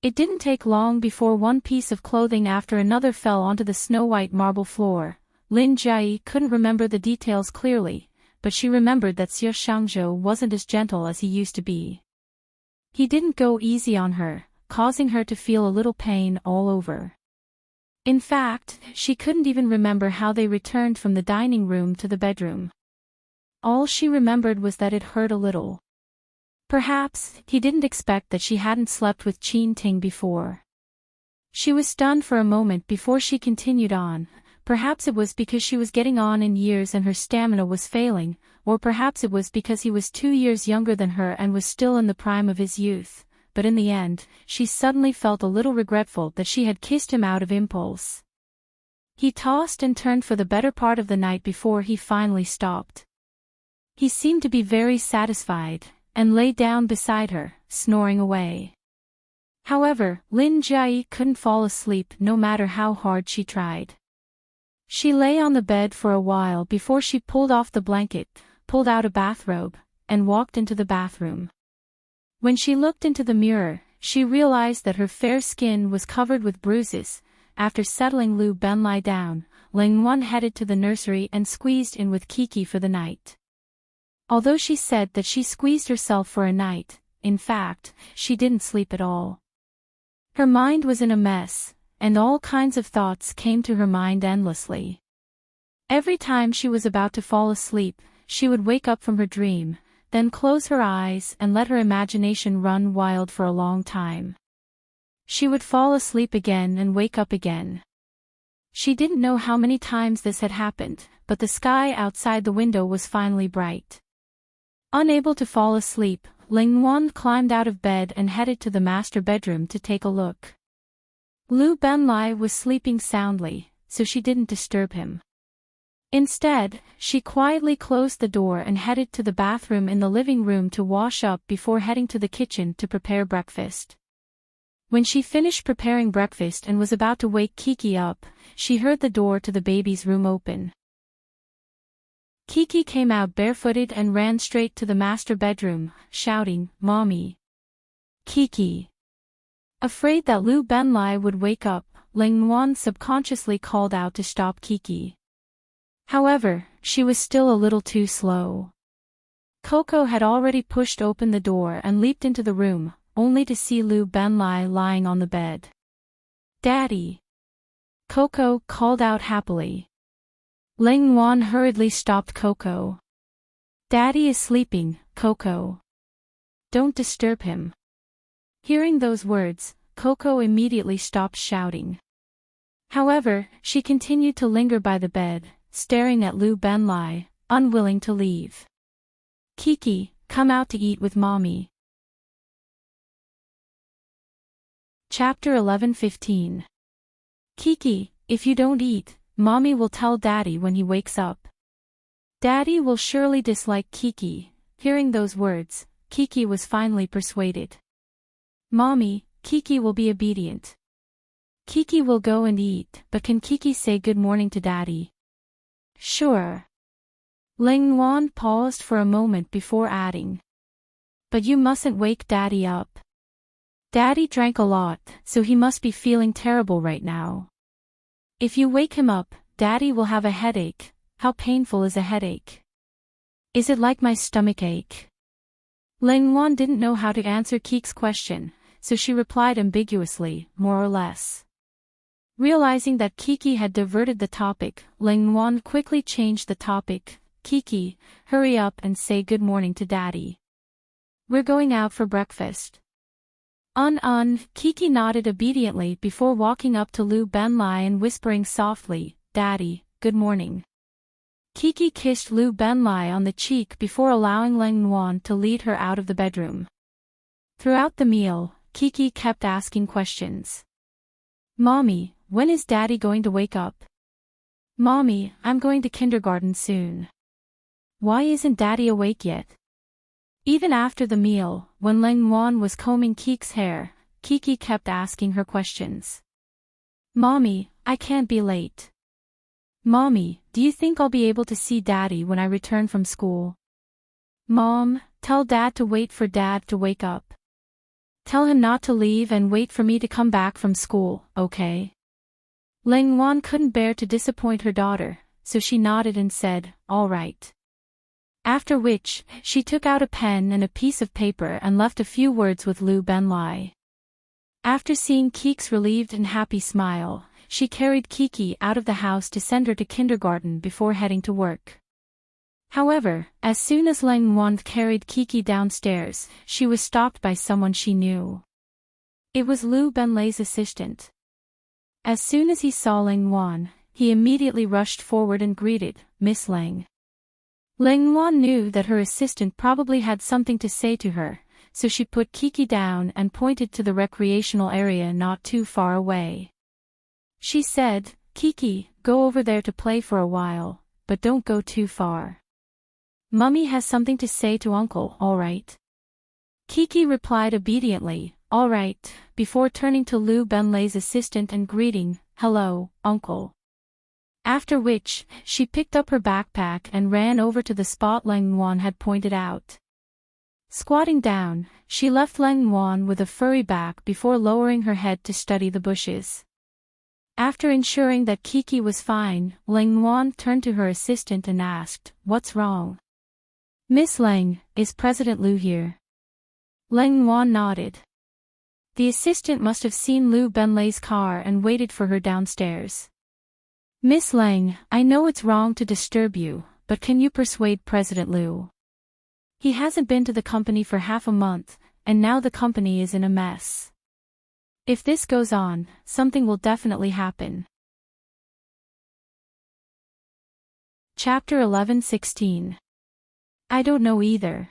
It didn't take long before one piece of clothing after another fell onto the snow-white marble floor. Lin Jie couldn't remember the details clearly, but she remembered that Xie Shangzhou wasn't as gentle as he used to be. He didn't go easy on her, causing her to feel a little pain all over. In fact, she couldn't even remember how they returned from the dining room to the bedroom. All she remembered was that it hurt a little. Perhaps he didn't expect that she hadn't slept with Enchanting before. She was stunned for a moment before she continued on. Perhaps it was because she was getting on in years and her stamina was failing, or perhaps it was because he was 2 years younger than her and was still in the prime of his youth, but in the end, she suddenly felt a little regretful that she had kissed him out of impulse. He tossed and turned for the better part of the night before he finally stopped. He seemed to be very satisfied, and lay down beside her, snoring away. However, Lin Jie couldn't fall asleep no matter how hard she tried. She lay on the bed for a while before she pulled off the blanket, pulled out a bathrobe, and walked into the bathroom. When she looked into the mirror, she realized that her fair skin was covered with bruises. After settling Lu Benlai down, Ling Wan headed to the nursery and squeezed in with Kiki for the night. Although she said that she squeezed herself for a night, in fact, she didn't sleep at all. Her mind was in a mess, and all kinds of thoughts came to her mind endlessly. Every time she was about to fall asleep, she would wake up from her dream, then close her eyes and let her imagination run wild for a long time. She would fall asleep again and wake up again. She didn't know how many times this had happened, but the sky outside the window was finally bright. Unable to fall asleep, Ling Wan climbed out of bed and headed to the master bedroom to take a look. Lu Benlai was sleeping soundly, so she didn't disturb him. Instead, she quietly closed the door and headed to the bathroom in the living room to wash up before heading to the kitchen to prepare breakfast. When she finished preparing breakfast and was about to wake Kiki up, she heard the door to the baby's room open. Kiki came out barefooted and ran straight to the master bedroom, shouting, "Mommy!" Kiki. Afraid that Lu Benlai would wake up, Ling Wan subconsciously called out to stop Kiki. However, she was still a little too slow. Coco had already pushed open the door and leaped into the room, only to see Lu Benlai lying on the bed. "Daddy!" Coco called out happily. Ling Wan hurriedly stopped Coco. "Daddy is sleeping, Coco. Don't disturb him." Hearing those words, Coco immediately stopped shouting. However, she continued to linger by the bed, staring at Lu Benlai, unwilling to leave. "Kiki, come out to eat with Mommy." Chapter 11:15. Kiki, if you don't eat, Mommy will tell Daddy when he wakes up. Daddy will surely dislike Kiki. Hearing those words, Kiki was finally persuaded. "Mommy, Kiki will be obedient. Kiki will go and eat, but can Kiki say good morning to Daddy?" "Sure." Ling Wan paused for a moment before adding. "But you mustn't wake Daddy up. Daddy drank a lot, so he must be feeling terrible right now. If you wake him up, Daddy will have a headache." "How painful is a headache? Is it like my stomach ache?" Ling Wan didn't know how to answer Kiki's question, so she replied ambiguously, "More or less." Realizing that Kiki had diverted the topic, Ling Wan quickly changed the topic. "Kiki, hurry up and say good morning to Daddy. We're going out for breakfast." Kiki nodded obediently before walking up to Lu Benlai and whispering softly, "Daddy, good morning." Kiki kissed Lu Benlai on the cheek before allowing Leng Yuan to lead her out of the bedroom. Throughout the meal, Kiki kept asking questions. Mommy, when is Daddy going to wake up? Mommy, I'm going to kindergarten soon. Why isn't Daddy awake yet? Even after the meal, when Leng Yuan was combing Kiki's hair, Kiki kept asking her questions. Mommy, I can't be late. Mommy, do you think I'll be able to see Daddy when I return from school? Mom, tell Dad to wait for Dad to wake up. Tell him not to leave and wait for me to come back from school, okay? Leng Yuan couldn't bear to disappoint her daughter, so she nodded and said, all right. After which, she took out a pen and a piece of paper and left a few words with Lu Benlai. After seeing Kiki's relieved and happy smile, she carried Kiki out of the house to send her to kindergarten before heading to work. However, as soon as Leng Yuan carried Kiki downstairs, she was stopped by someone she knew. It was Lu Benlai's assistant. As soon as he saw Leng Yuan, he immediately rushed forward and greeted, Miss Leng. Leng Yuan knew that her assistant probably had something to say to her, so she put Kiki down and pointed to the recreational area not too far away. She said, Kiki, go over there to play for a while, but don't go too far. Mummy has something to say to Uncle, all right? Kiki replied obediently, all right, before turning to Lu Benlai's assistant and greeting, hello, Uncle. After which, she picked up her backpack and ran over to the spot Leng Yuan had pointed out. Squatting down, she left Leng Yuan with a furry back before lowering her head to study the bushes. After ensuring that Kiki was fine, Leng Yuan turned to her assistant and asked, what's wrong? Miss Leng, is President Lu here? Leng Yuan nodded. The assistant must have seen Lu Benlai's car and waited for her downstairs. Miss Leng, I know it's wrong to disturb you, but can you persuade President Lu? He hasn't been to the company for half a month, and now the company is in a mess. If this goes on, something will definitely happen. Chapter 11:16. I don't know either.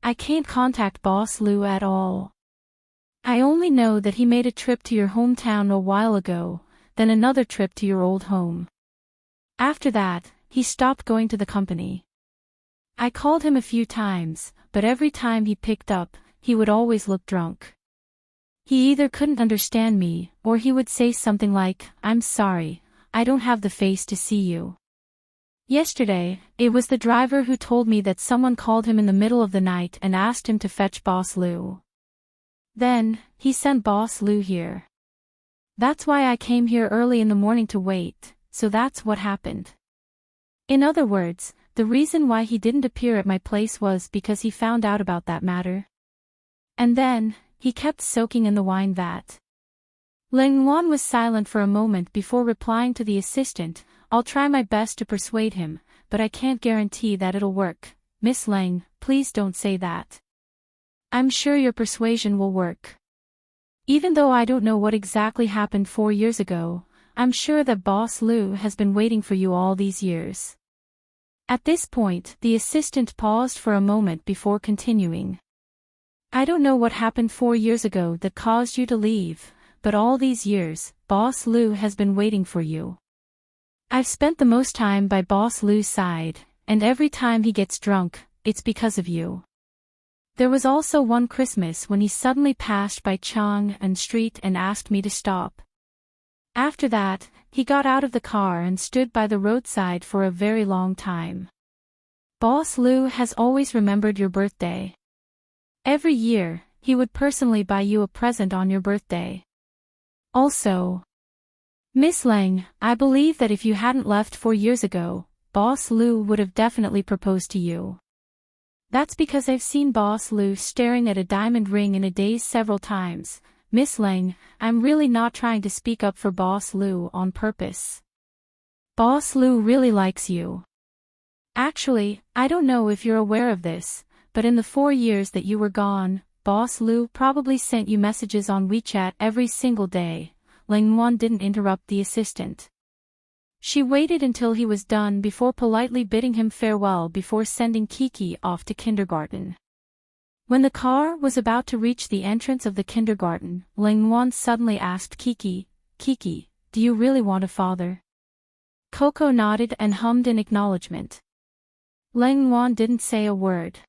I can't contact Boss Lu at all. I only know that he made a trip to your hometown a while ago, then another trip to your old home. After that, he stopped going to the company. I called him a few times, but every time he picked up, he would always look drunk. He either couldn't understand me, or he would say something like, I'm sorry, I don't have the face to see you. Yesterday, it was the driver who told me that someone called him in the middle of the night and asked him to fetch Boss Lu. Then, he sent Boss Lu here. That's why I came here early in the morning to wait, so that's what happened. In other words, the reason why he didn't appear at my place was because he found out about that matter. And then, he kept soaking in the wine vat. Leng Yuan was silent for a moment before replying to the assistant, I'll try my best to persuade him, but I can't guarantee that it'll work. Miss Leng, please don't say that. I'm sure your persuasion will work. Even though I don't know what exactly happened 4 years ago, I'm sure that Boss Lu has been waiting for you all these years. At this point, the assistant paused for a moment before continuing. I don't know what happened 4 years ago that caused you to leave, but all these years, Boss Lu has been waiting for you. I've spent the most time by Boss Lu's side, and every time he gets drunk, it's because of you. There was also one Christmas when he suddenly passed by Chang'an Street and asked me to stop. After that, he got out of the car and stood by the roadside for a very long time. Boss Lu has always remembered your birthday. Every year, he would personally buy you a present on your birthday. Also, Miss Leng, I believe that if you hadn't left 4 years ago, Boss Lu would have definitely proposed to you. That's because I've seen Boss Lu staring at a diamond ring in a daze several times. Miss Leng, I'm really not trying to speak up for Boss Lu on purpose. Boss Lu really likes you. Actually, I don't know if you're aware of this, but in the 4 years that you were gone, Boss Lu probably sent you messages on WeChat every single day. Leng Yuan didn't interrupt the assistant. She waited until he was done before politely bidding him farewell before sending Kiki off to kindergarten. When the car was about to reach the entrance of the kindergarten, Lingwan suddenly asked Kiki, "Kiki, do you really want a father?" Coco nodded and hummed in acknowledgement. Lingwan didn't say a word.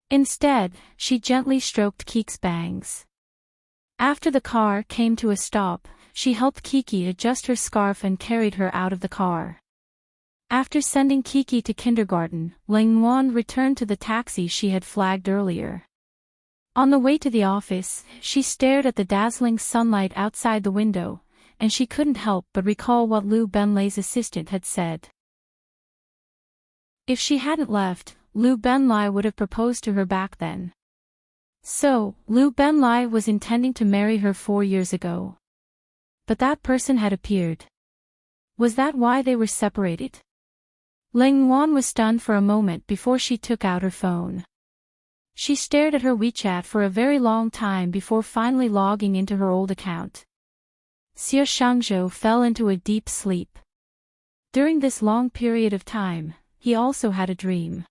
Instead, she gently stroked Kiki's bangs. After the car came to a stop, she helped Kiki adjust her scarf and carried her out of the car. After sending Kiki to kindergarten, Lingwan returned to the taxi she had flagged earlier. On the way to the office, she stared at the dazzling sunlight outside the window, and she couldn't help but recall what Liu Benlai's assistant had said. If she hadn't left, Liu Benlai would have proposed to her back then. So, Liu Benlai was intending to marry her 4 years ago. But that person had appeared. Was that why they were separated? Lingwan was stunned for a moment before she took out her phone. She stared at her WeChat for a very long time before finally logging into her old account. Xie Shangzhou fell into a deep sleep. During this long period of time, he also had a dream.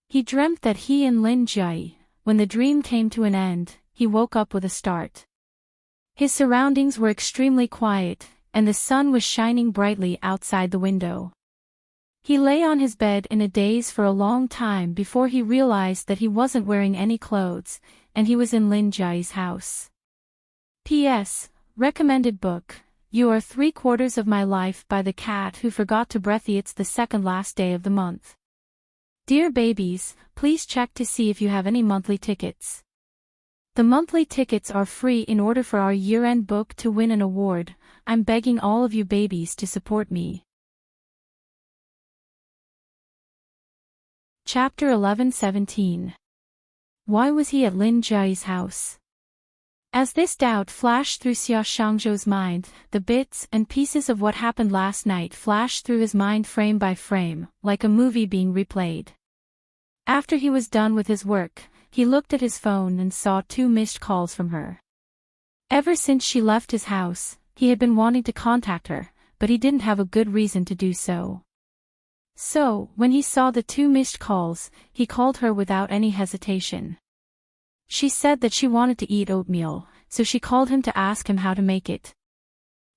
He dreamt that he and Lin Jie, when the dream came to an end, he woke up with a start. His surroundings were extremely quiet, and the sun was shining brightly outside the window. He lay on his bed in a daze for a long time before he realized that he wasn't wearing any clothes, and he was in Lin Jie's house. P.S. Recommended book, You Are 3/4 of My Life by the Cat Who Forgot to Breathe. It's the second last day of the month. Dear babies, please check to see if you have any monthly tickets. The monthly tickets are free. In order for our year-end book to win an award, I'm begging all of you babies to support me. Chapter 11-17. Why was he at Lin Jie's house? As this doubt flashed through Xie Shangzhou's mind, the bits and pieces of what happened last night flashed through his mind frame by frame, like a movie being replayed. After he was done with his work, he looked at his phone and saw 2 missed calls from her. Ever since she left his house, he had been wanting to contact her, but he didn't have a good reason to do so. So, when he saw the 2 missed calls, he called her without any hesitation. She said that she wanted to eat oatmeal, so she called him to ask him how to make it.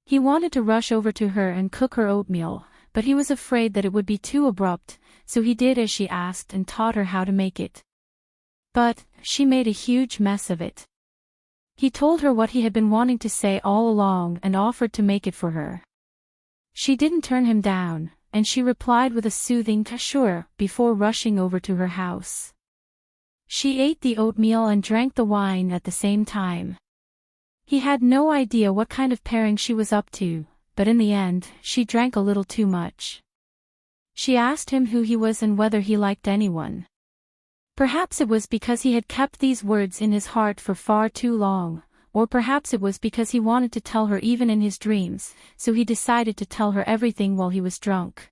He wanted to rush over to her and cook her oatmeal, but he was afraid that it would be too abrupt, so he did as she asked and taught her how to make it. But, she made a huge mess of it. He told her what he had been wanting to say all along and offered to make it for her. She didn't turn him down, and she replied with a soothing "sure" before rushing over to her house. She ate the oatmeal and drank the wine at the same time. He had no idea what kind of pairing she was up to, but in the end, she drank a little too much. She asked him who he was and whether he liked anyone. Perhaps it was because he had kept these words in his heart for far too long, or perhaps it was because he wanted to tell her even in his dreams, so he decided to tell her everything while he was drunk.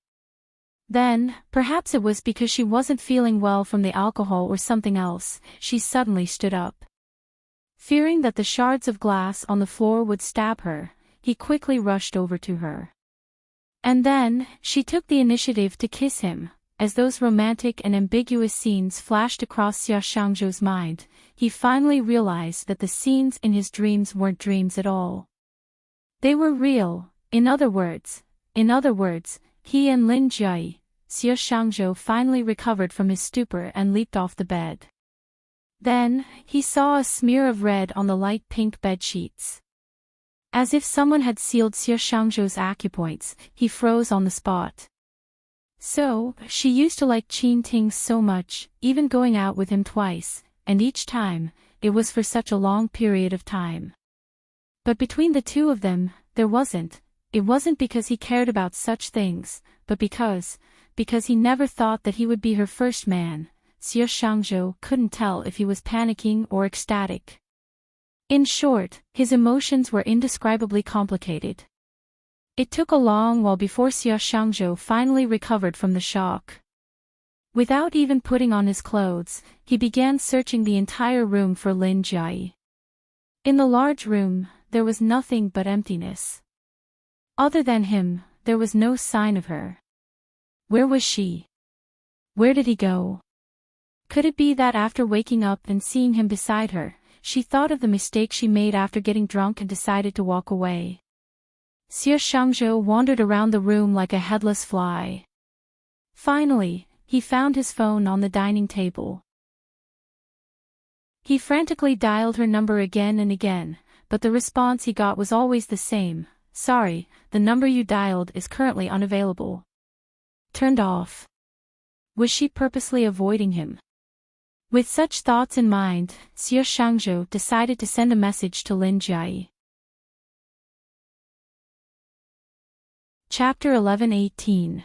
Then, perhaps it was because she wasn't feeling well from the alcohol or something else, she suddenly stood up. Fearing that the shards of glass on the floor would stab her, he quickly rushed over to her. And then, she took the initiative to kiss him. As those romantic and ambiguous scenes flashed across Xie Shangzhou's mind, he finally realized that the scenes in his dreams weren't dreams at all. They were real. In other words, he and Lin Jie. Xie Shangzhou finally recovered from his stupor and leaped off the bed. Then, he saw a smear of red on the light pink bed sheets. As if someone had sealed Xie Shangzhou's acupoints, he froze on the spot. So, she used to like Enchanting so much, even going out with him twice, and each time, it was for such a long period of time. But between the two of them, there wasn't. It wasn't because he cared about such things, but because he never thought that he would be her first man. Xie Shangzhou couldn't tell if he was panicking or ecstatic. In short, his emotions were indescribably complicated. It took a long while before Xie Shangzhou finally recovered from the shock. Without even putting on his clothes, he began searching the entire room for Lin Jie. In the large room, there was nothing but emptiness. Other than him, there was no sign of her. Where was she? Where did he go? Could it be that after waking up and seeing him beside her, she thought of the mistake she made after getting drunk and decided to walk away? Xie Shangzhou wandered around the room like a headless fly. Finally, he found his phone on the dining table. He frantically dialed her number again and again, but the response he got was always the same: "Sorry, the number you dialed is currently unavailable." Turned off. Was she purposely avoiding him? With such thoughts in mind, Xie Shangzhou decided to send a message to Lin Jiayi. Chapter 11:18.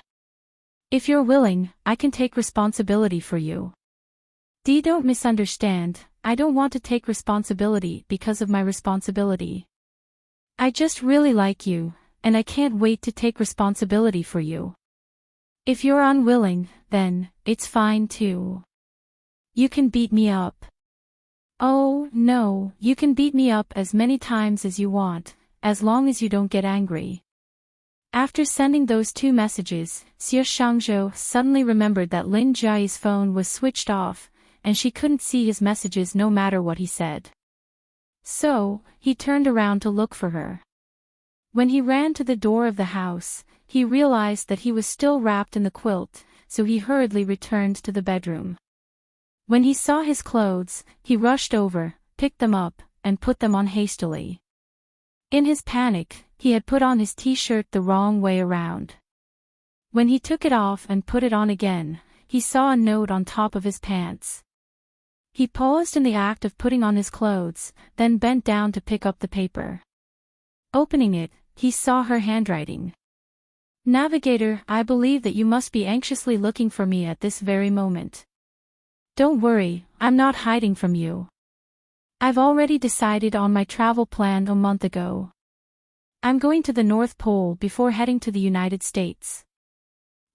If you're willing, I can take responsibility for you. Don't misunderstand, I don't want to take responsibility because of my responsibility. I just really like you, and I can't wait to take responsibility for you. If you're unwilling, then, it's fine too. You can beat me up. Oh, no, you can beat me up as many times as you want, as long as you don't get angry. After sending those two messages, Xie Shangzhou suddenly remembered that Lin Jiayi's phone was switched off, and she couldn't see his messages no matter what he said. So, he turned around to look for her. When he ran to the door of the house, he realized that he was still wrapped in the quilt, so he hurriedly returned to the bedroom. When he saw his clothes, he rushed over, picked them up, and put them on hastily. In his panic, he had put on his t-shirt the wrong way around. When he took it off and put it on again, he saw a note on top of his pants. He paused in the act of putting on his clothes, then bent down to pick up the paper. Opening it, he saw her handwriting. "Navigator, I believe that you must be anxiously looking for me at this very moment. Don't worry, I'm not hiding from you. I've already decided on my travel plan a month ago. I'm going to the North Pole before heading to the United States.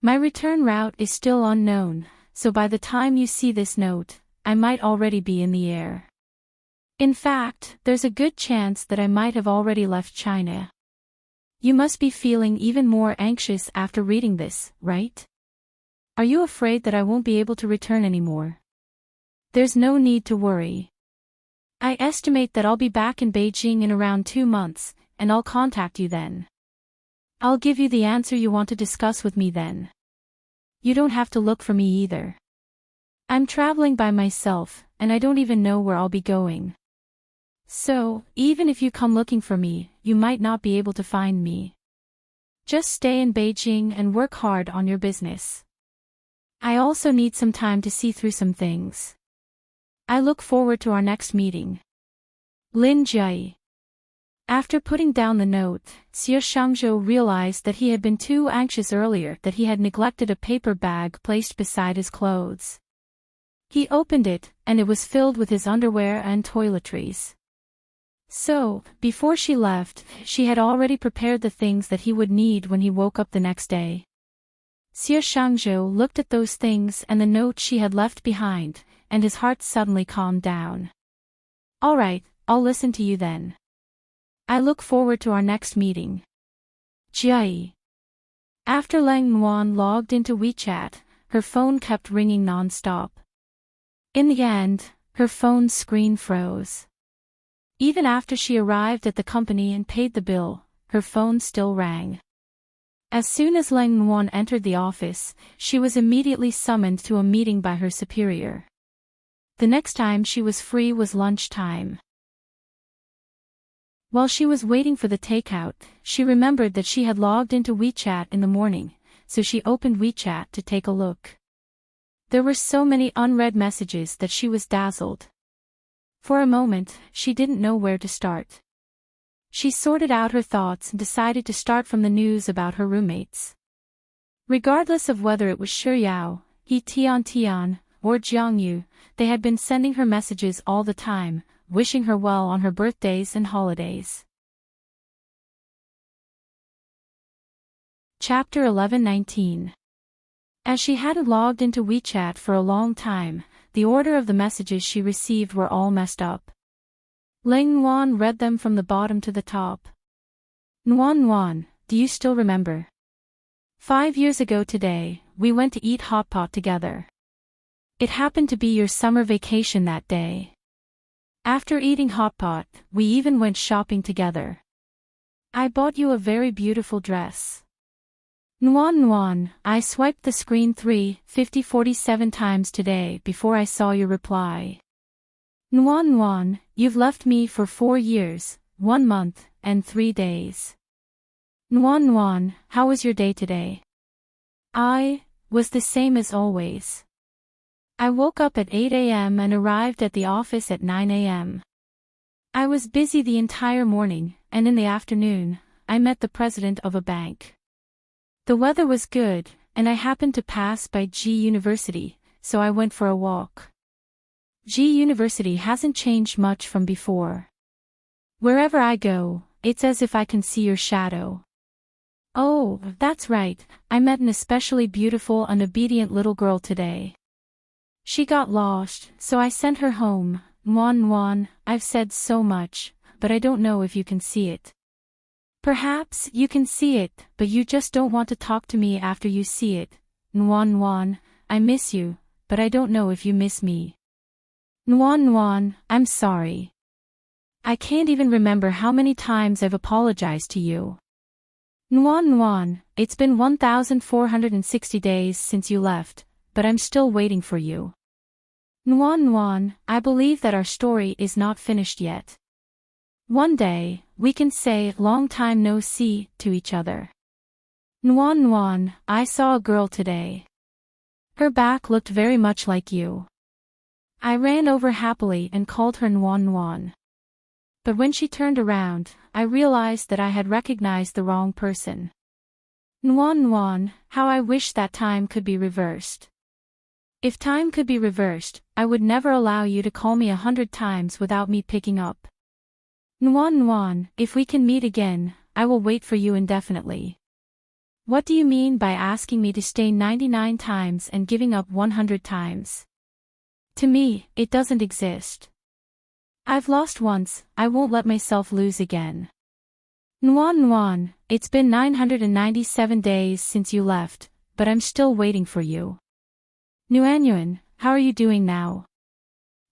My return route is still unknown, so by the time you see this note, I might already be in the air. In fact, there's a good chance that I might have already left China. You must be feeling even more anxious after reading this, right? Are you afraid that I won't be able to return anymore? There's no need to worry. I estimate that I'll be back in Beijing in around 2 months, and I'll contact you then. I'll give you the answer you want to discuss with me then. You don't have to look for me either. I'm traveling by myself, and I don't even know where I'll be going. So, even if you come looking for me, you might not be able to find me. Just stay in Beijing and work hard on your business. I also need some time to see through some things. I look forward to our next meeting. Lin Jiayi. After putting down the note, Xie Shangzhou realized that he had been too anxious earlier, that he had neglected a paper bag placed beside his clothes. He opened it, and it was filled with his underwear and toiletries. So, before she left, she had already prepared the things that he would need when he woke up the next day. Xie Shangzhou looked at those things and the note she had left behind, and his heart suddenly calmed down. All right, I'll listen to you then. I look forward to our next meeting. Jiayi. After Lang Nuan logged into WeChat, her phone kept ringing non-stop. In the end, her phone's screen froze. Even after she arrived at the company and paid the bill, her phone still rang. As soon as Lang Nuan entered the office, she was immediately summoned to a meeting by her superior. The next time she was free was lunchtime. While she was waiting for the takeout, she remembered that she had logged into WeChat in the morning, so she opened WeChat to take a look. There were so many unread messages that she was dazzled. For a moment, she didn't know where to start. She sorted out her thoughts and decided to start from the news about her roommates. Regardless of whether it was Shi Yao, He Tian, or Jiang Yu, they had been sending her messages all the time, wishing her well on her birthdays and holidays. Chapter 11:19. As she hadn't logged into WeChat for a long time, the order of the messages she received were all messed up. Lang Nuan read them from the bottom to the top. Nuan, do you still remember? 5 years ago today, we went to eat hot pot together. It happened to be your summer vacation that day. After eating hot pot, we even went shopping together. I bought you a very beautiful dress. Nuan Nuan, I swiped the screen 350-47 times today before I saw your reply. Nuan Nuan, you've left me for 4 years, 1 month, and 3 days. Nuan Nuan, how was your day today? I was the same as always. I woke up at 8 a.m. and arrived at the office at 9 a.m. I was busy the entire morning, and in the afternoon, I met the president of a bank. The weather was good, and I happened to pass by G University, so I went for a walk. G University hasn't changed much from before. Wherever I go, it's as if I can see your shadow. Oh, that's right, I met an especially beautiful and obedient little girl today. She got lost, so I sent her home. Nuan Nuan, I've said so much, but I don't know if you can see it. Perhaps you can see it, but you just don't want to talk to me after you see it. Nuan Nuan, I miss you, but I don't know if you miss me. Nuan Nuan, I'm sorry. I can't even remember how many times I've apologized to you. Nuan Nuan, it's been 1,460 days since you left, but I'm still waiting for you. Nuan Nuan, I believe that our story is not finished yet. One day, we can say long time no see to each other. Nuan Nuan, I saw a girl today. Her back looked very much like you. I ran over happily and called her Nuan Nuan. But when she turned around, I realized that I had recognized the wrong person. Nuan Nuan, how I wish that time could be reversed. If time could be reversed, I would never allow you to call me 100 times without me picking up. Nuan Nuan, if we can meet again, I will wait for you indefinitely. What do you mean by asking me to stay 99 times and giving up 100 times? To me, it doesn't exist. I've lost once, I won't let myself lose again. Nuan Nuan, it's been 997 days since you left, but I'm still waiting for you. Nuan Nuan, how are you doing now?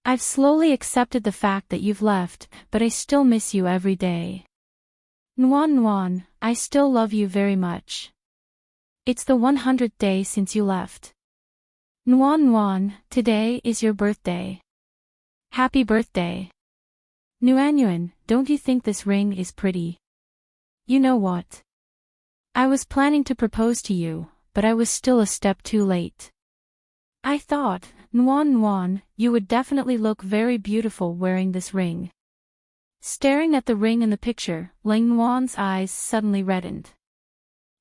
I've slowly accepted the fact that you've left, but I still miss you every day. Nuan Nuan, I still love you very much. It's the 100th day since you left. Nuan Nuan, today is your birthday. Happy birthday. Nuan Nuan, don't you think this ring is pretty? You know what? I was planning to propose to you, but I was still a step too late. I thought, Nuan Nuan, you would definitely look very beautiful wearing this ring. Staring at the ring in the picture, Ling Nuan's eyes suddenly reddened.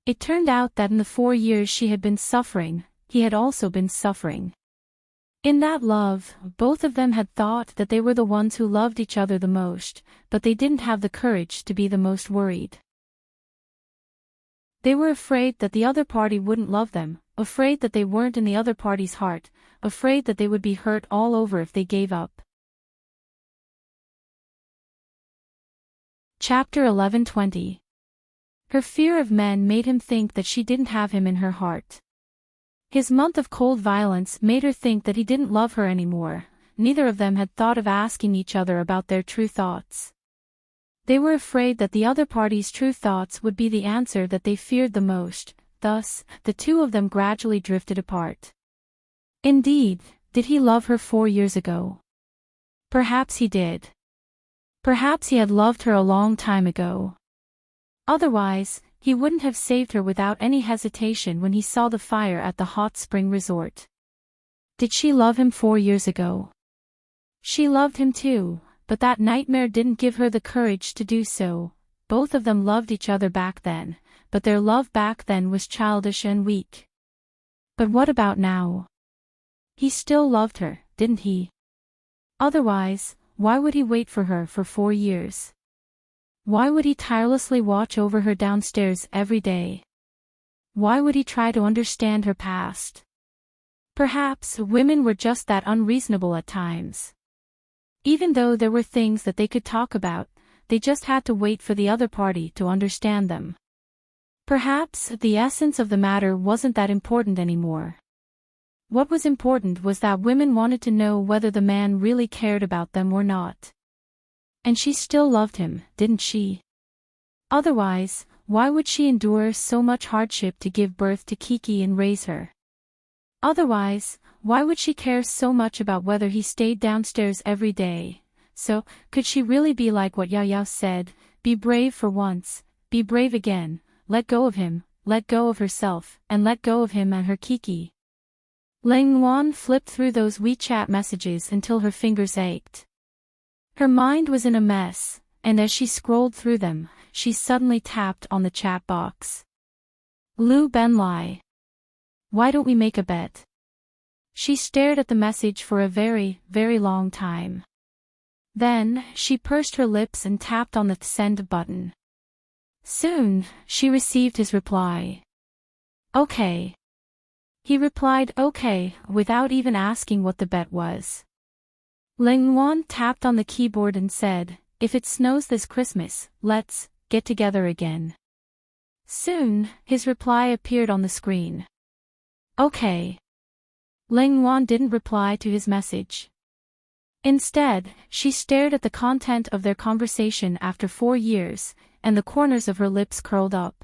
It turned out that in the 4 years she had been suffering, he had also been suffering. In that love, both of them had thought that they were the ones who loved each other the most, but they didn't have the courage to be the most worried. They were afraid that the other party wouldn't love them, afraid that they weren't in the other party's heart, afraid that they would be hurt all over if they gave up. Chapter 11:20. Her fear of men made him think that she didn't have him in her heart. His month of cold violence made her think that he didn't love her anymore. Neither of them had thought of asking each other about their true thoughts. They were afraid that the other party's true thoughts would be the answer that they feared the most. Thus, the two of them gradually drifted apart. Indeed, did he love her 4 years ago? Perhaps he did. Perhaps he had loved her a long time ago. Otherwise, he wouldn't have saved her without any hesitation when he saw the fire at the hot spring resort. Did she love him 4 years ago? She loved him too, but that nightmare didn't give her the courage to do so. Both of them loved each other back then, but their love back then was childish and weak. But what about now? He still loved her, didn't he? Otherwise, why would he wait for her for 4 years? Why would he tirelessly watch over her downstairs every day? Why would he try to understand her past? Perhaps women were just that unreasonable at times. Even though there were things that they could talk about, they just had to wait for the other party to understand them. Perhaps the essence of the matter wasn't that important anymore. What was important was that women wanted to know whether the man really cared about them or not. And she still loved him, didn't she? Otherwise, why would she endure so much hardship to give birth to Kiki and raise her? Otherwise, why would she care so much about whether he stayed downstairs every day? So, could she really be like what Yao Yao said, be brave for once, be brave again, let go of him, let go of herself, and let go of him and her Kiki? Ling Yuan flipped through those WeChat messages until her fingers ached. Her mind was in a mess, and as she scrolled through them, she suddenly tapped on the chat box. Lu Benlai. Why don't we make a bet? She stared at the message for a very, very long time. Then, she pursed her lips and tapped on the send button. Soon, she received his reply. Okay. He replied okay, without even asking what the bet was. Ling Yuan tapped on the keyboard and said, if it snows this Christmas, let's get together again. Soon, his reply appeared on the screen. Okay. Ling Yuan didn't reply to his message. Instead, she stared at the content of their conversation after 4 years, and the corners of her lips curled up.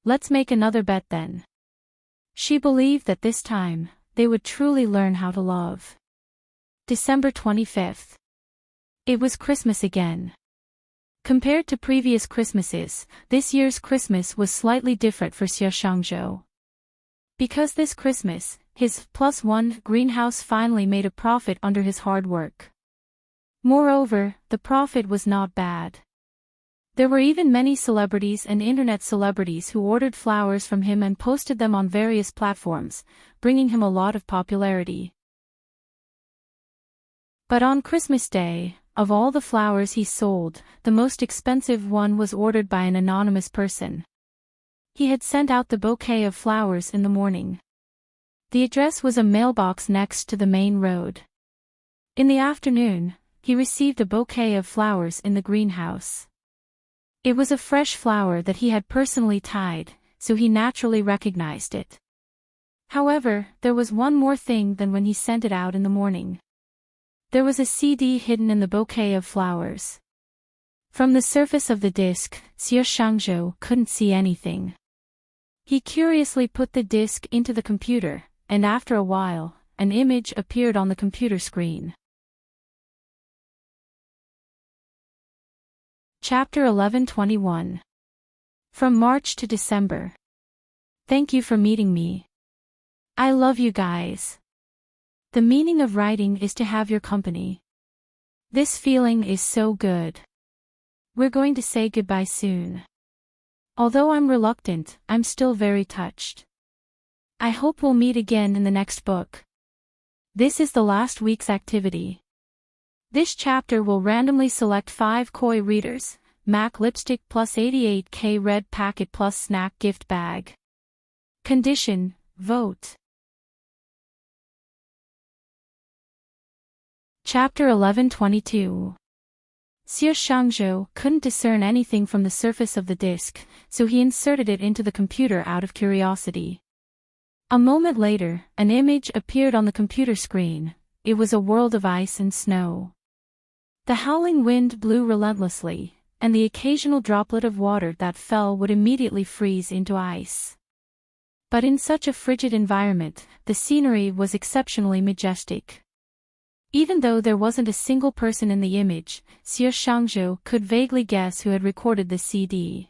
Let's make another bet then. She believed that this time, they would truly learn how to love. December 25th. It was Christmas again. Compared to previous Christmases, this year's Christmas was slightly different for Xie Shangzhou. Because this Christmas, his +1 greenhouse finally made a profit under his hard work. Moreover, the profit was not bad. There were even many celebrities and internet celebrities who ordered flowers from him and posted them on various platforms, bringing him a lot of popularity. But on Christmas Day, of all the flowers he sold, the most expensive one was ordered by an anonymous person. He had sent out the bouquet of flowers in the morning. The address was a mailbox next to the main road. In the afternoon, he received a bouquet of flowers in the greenhouse. It was a fresh flower that he had personally tied, so he naturally recognized it. However, there was one more thing than when he sent it out in the morning. There was a CD hidden in the bouquet of flowers. From the surface of the disc, Xie Shangzhou couldn't see anything. He curiously put the disc into the computer, and after a while, an image appeared on the computer screen. Chapter 11:21. From March to December. Thank you for meeting me. I love you guys. The meaning of writing is to have your company. This feeling is so good. We're going to say goodbye soon. Although I'm reluctant, I'm still very touched. I hope we'll meet again in the next book. This is the last week's activity. This chapter will randomly select 5 koi readers, MAC lipstick plus 88K red packet plus snack gift bag. Condition, vote. Chapter 11:22. Xie Shangzhou couldn't discern anything from the surface of the disc, so he inserted it into the computer out of curiosity. A moment later, an image appeared on the computer screen. It was a world of ice and snow. The howling wind blew relentlessly, and the occasional droplet of water that fell would immediately freeze into ice. But in such a frigid environment, the scenery was exceptionally majestic. Even though there wasn't a single person in the image, Xie Shangzhou could vaguely guess who had recorded the CD.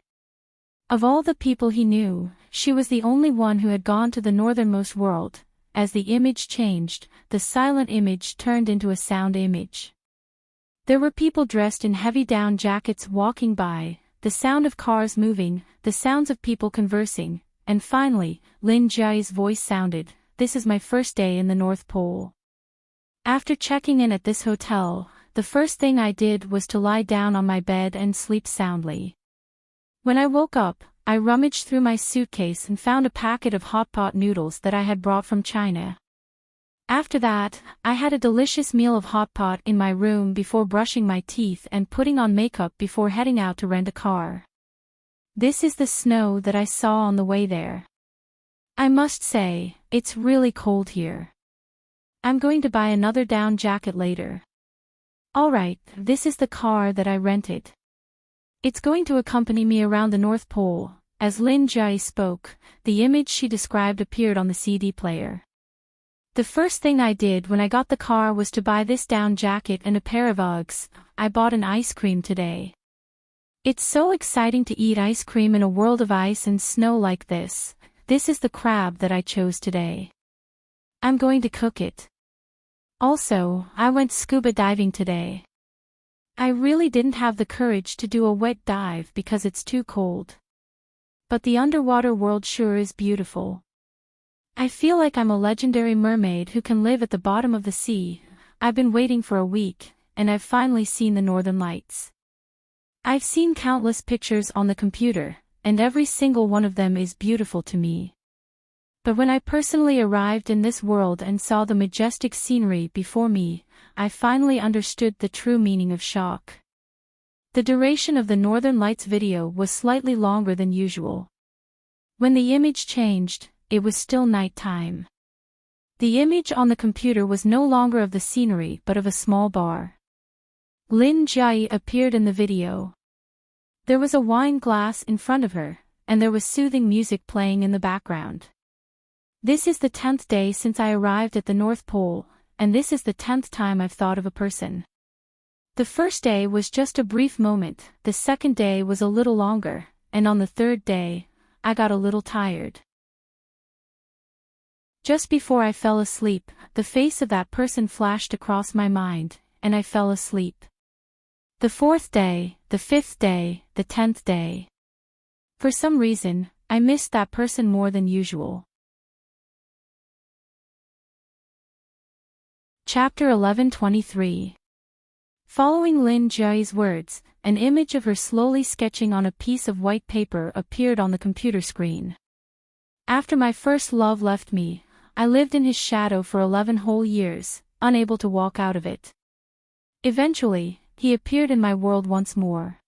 Of all the people he knew, she was the only one who had gone to the northernmost world. As the image changed, the silent image turned into a sound image. There were people dressed in heavy down jackets walking by, the sound of cars moving, the sounds of people conversing, and finally, Lin Jiai's voice sounded, "This is my first day in the North Pole. After checking in at this hotel, the first thing I did was to lie down on my bed and sleep soundly. When I woke up, I rummaged through my suitcase and found a packet of hot pot noodles that I had brought from China. After that, I had a delicious meal of hot pot in my room before brushing my teeth and putting on makeup before heading out to rent a car. This is the snow that I saw on the way there. I must say, it's really cold here. I'm going to buy another down jacket later. Alright, this is the car that I rented. It's going to accompany me around the North Pole. As Lin Jai spoke, the image she described appeared on the CD player. The first thing I did when I got the car was to buy this down jacket and a pair of Uggs. I bought an ice cream today. It's so exciting to eat ice cream in a world of ice and snow like this. This is the crab that I chose today. I'm going to cook it. Also, I went scuba diving today. I really didn't have the courage to do a wet dive because it's too cold. But the underwater world sure is beautiful. I feel like I'm a legendary mermaid who can live at the bottom of the sea. I've been waiting for a week, and I've finally seen the Northern Lights. I've seen countless pictures on the computer, and every single one of them is beautiful to me. But when I personally arrived in this world and saw the majestic scenery before me, I finally understood the true meaning of shock. The duration of the Northern Lights video was slightly longer than usual. When the image changed, it was still nighttime. The image on the computer was no longer of the scenery but of a small bar. Lin Jai appeared in the video. There was a wine glass in front of her, and there was soothing music playing in the background. This is the 10th day since I arrived at the North Pole, and this is the 10th time I've thought of a person. The first day was just a brief moment, the second day was a little longer, and on the third day, I got a little tired. Just before I fell asleep, the face of that person flashed across my mind, and I fell asleep. The 4th day, the 5th day, the 10th day. For some reason, I missed that person more than usual. Chapter 11:23. Following Lin Jai's words, an image of her slowly sketching on a piece of white paper appeared on the computer screen. After my first love left me, I lived in his shadow for 11 whole years, unable to walk out of it. Eventually, he appeared in my world once more.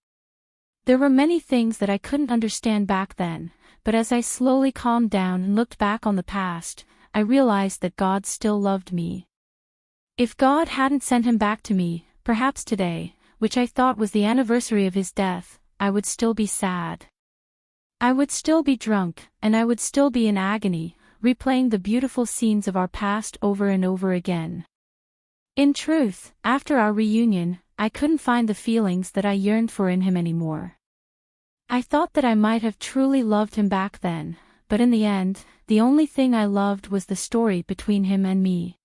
There were many things that I couldn't understand back then, but as I slowly calmed down and looked back on the past, I realized that God still loved me. If God hadn't sent him back to me, perhaps today, which I thought was the anniversary of his death, I would still be sad. I would still be drunk, and I would still be in agony, replaying the beautiful scenes of our past over and over again. In truth, after our reunion, I couldn't find the feelings that I yearned for in him anymore. I thought that I might have truly loved him back then, but in the end, the only thing I loved was the story between him and me.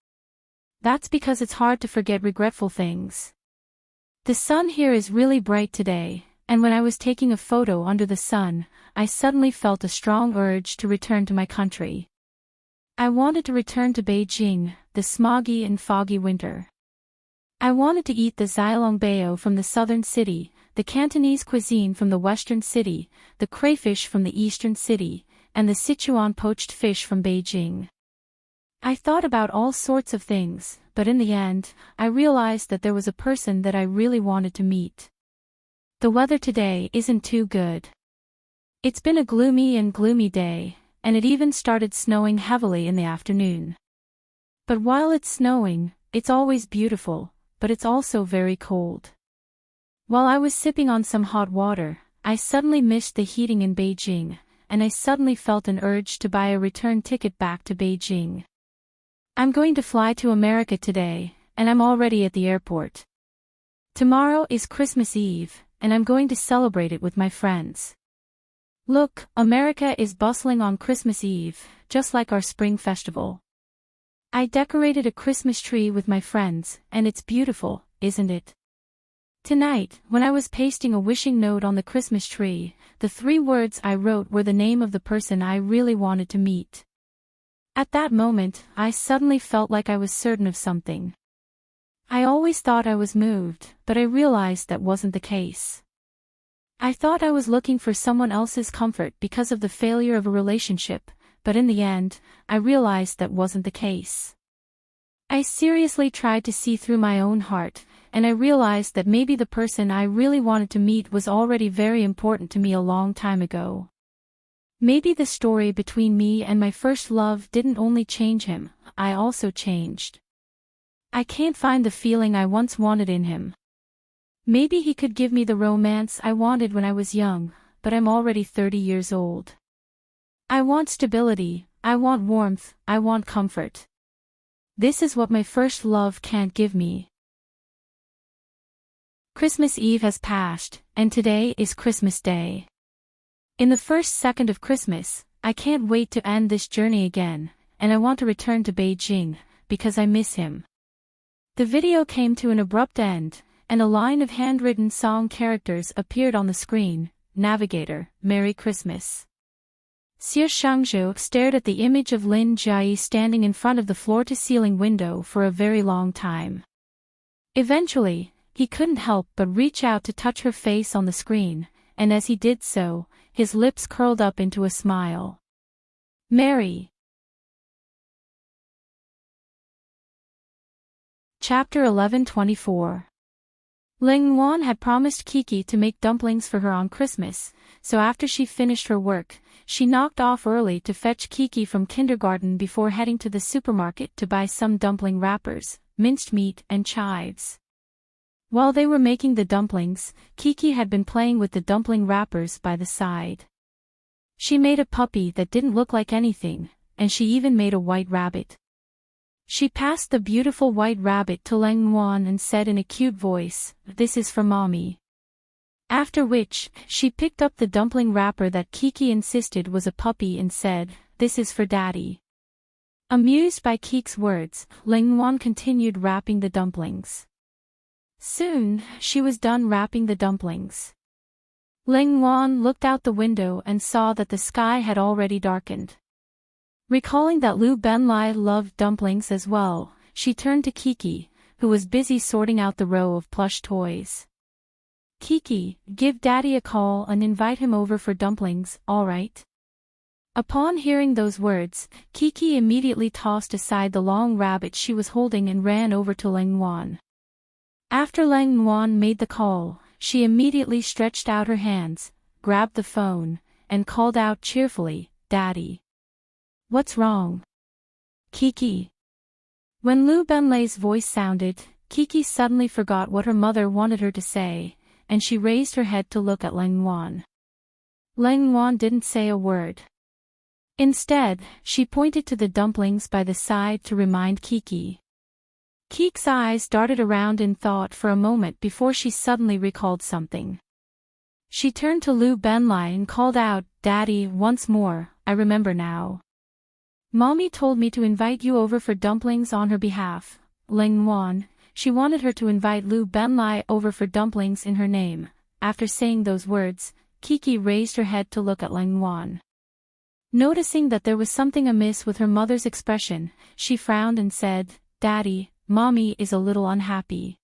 That's because it's hard to forget regretful things. The sun here is really bright today, and when I was taking a photo under the sun, I suddenly felt a strong urge to return to my country. I wanted to return to Beijing, the smoggy and foggy winter. I wanted to eat the xiaolongbao from the southern city, the Cantonese cuisine from the western city, the crayfish from the eastern city, and the Sichuan poached fish from Beijing. I thought about all sorts of things, but in the end, I realized that there was a person that I really wanted to meet. The weather today isn't too good. It's been a gloomy day, and it even started snowing heavily in the afternoon. But while it's snowing, it's always beautiful, but it's also very cold. While I was sipping on some hot water, I suddenly missed the heating in Beijing, and I suddenly felt an urge to buy a return ticket back to Beijing. I'm going to fly to America today, and I'm already at the airport. Tomorrow is Christmas Eve, and I'm going to celebrate it with my friends. Look, America is bustling on Christmas Eve, just like our spring festival. I decorated a Christmas tree with my friends, and it's beautiful, isn't it? Tonight, when I was pasting a wishing note on the Christmas tree, the 3 words I wrote were the name of the person I really wanted to meet. At that moment, I suddenly felt like I was certain of something. I always thought I was moved, but I realized that wasn't the case. I thought I was looking for someone else's comfort because of the failure of a relationship, but in the end, I realized that wasn't the case. I seriously tried to see through my own heart, and I realized that maybe the person I really wanted to meet was already very important to me a long time ago. Maybe the story between me and my first love didn't only change him, I also changed. I can't find the feeling I once wanted in him. Maybe he could give me the romance I wanted when I was young, but I'm already 30 years old. I want stability, I want warmth, I want comfort. This is what my first love can't give me. Christmas Eve has passed, and today is Christmas Day. In the first second of Christmas, I can't wait to end this journey again, and I want to return to Beijing, because I miss him. The video came to an abrupt end, and a line of handwritten song characters appeared on the screen. Navigator, Merry Christmas. Xie Shangzhou stared at the image of Lin Jiayi standing in front of the floor-to-ceiling window for a very long time. Eventually, he couldn't help but reach out to touch her face on the screen, and as he did so, his lips curled up into a smile. Mary. Chapter 11:24. Ling Wan had promised Kiki to make dumplings for her on Christmas, so after she finished her work, she knocked off early to fetch Kiki from kindergarten before heading to the supermarket to buy some dumpling wrappers, minced meat and chives. While they were making the dumplings, Kiki had been playing with the dumpling wrappers by the side. She made a puppy that didn't look like anything, and she even made a white rabbit. She passed the beautiful white rabbit to Ling Wan and said in a cute voice, "This is for Mommy." After which, she picked up the dumpling wrapper that Kiki insisted was a puppy and said, "This is for Daddy." Amused by Kiki's words, Ling Wan continued wrapping the dumplings. Soon, she was done wrapping the dumplings. Ling Wan looked out the window and saw that the sky had already darkened. Recalling that Lu Benlai loved dumplings as well, she turned to Kiki, who was busy sorting out the row of plush toys. "Kiki, give Daddy a call and invite him over for dumplings, all right?" Upon hearing those words, Kiki immediately tossed aside the long rabbit she was holding and ran over to Ling Wan. After Ling Wan made the call, she immediately stretched out her hands, grabbed the phone, and called out cheerfully, "Daddy." "What's wrong?" "Kiki." When Lu Benlai's voice sounded, Kiki suddenly forgot what her mother wanted her to say, and she raised her head to look at Ling Wan. Ling Wan didn't say a word. Instead, she pointed to the dumplings by the side to remind Kiki. Kiki's eyes darted around in thought for a moment before she suddenly recalled something. She turned to Lu Benlai and called out, "Daddy," once more, "I remember now. Mommy told me to invite you over for dumplings on her behalf, Ling Wan." She wanted her to invite Lu Benlai over for dumplings in her name. After saying those words, Kiki raised her head to look at Ling Wan. Noticing that there was something amiss with her mother's expression, she frowned and said, "Daddy, Mommy is a little unhappy.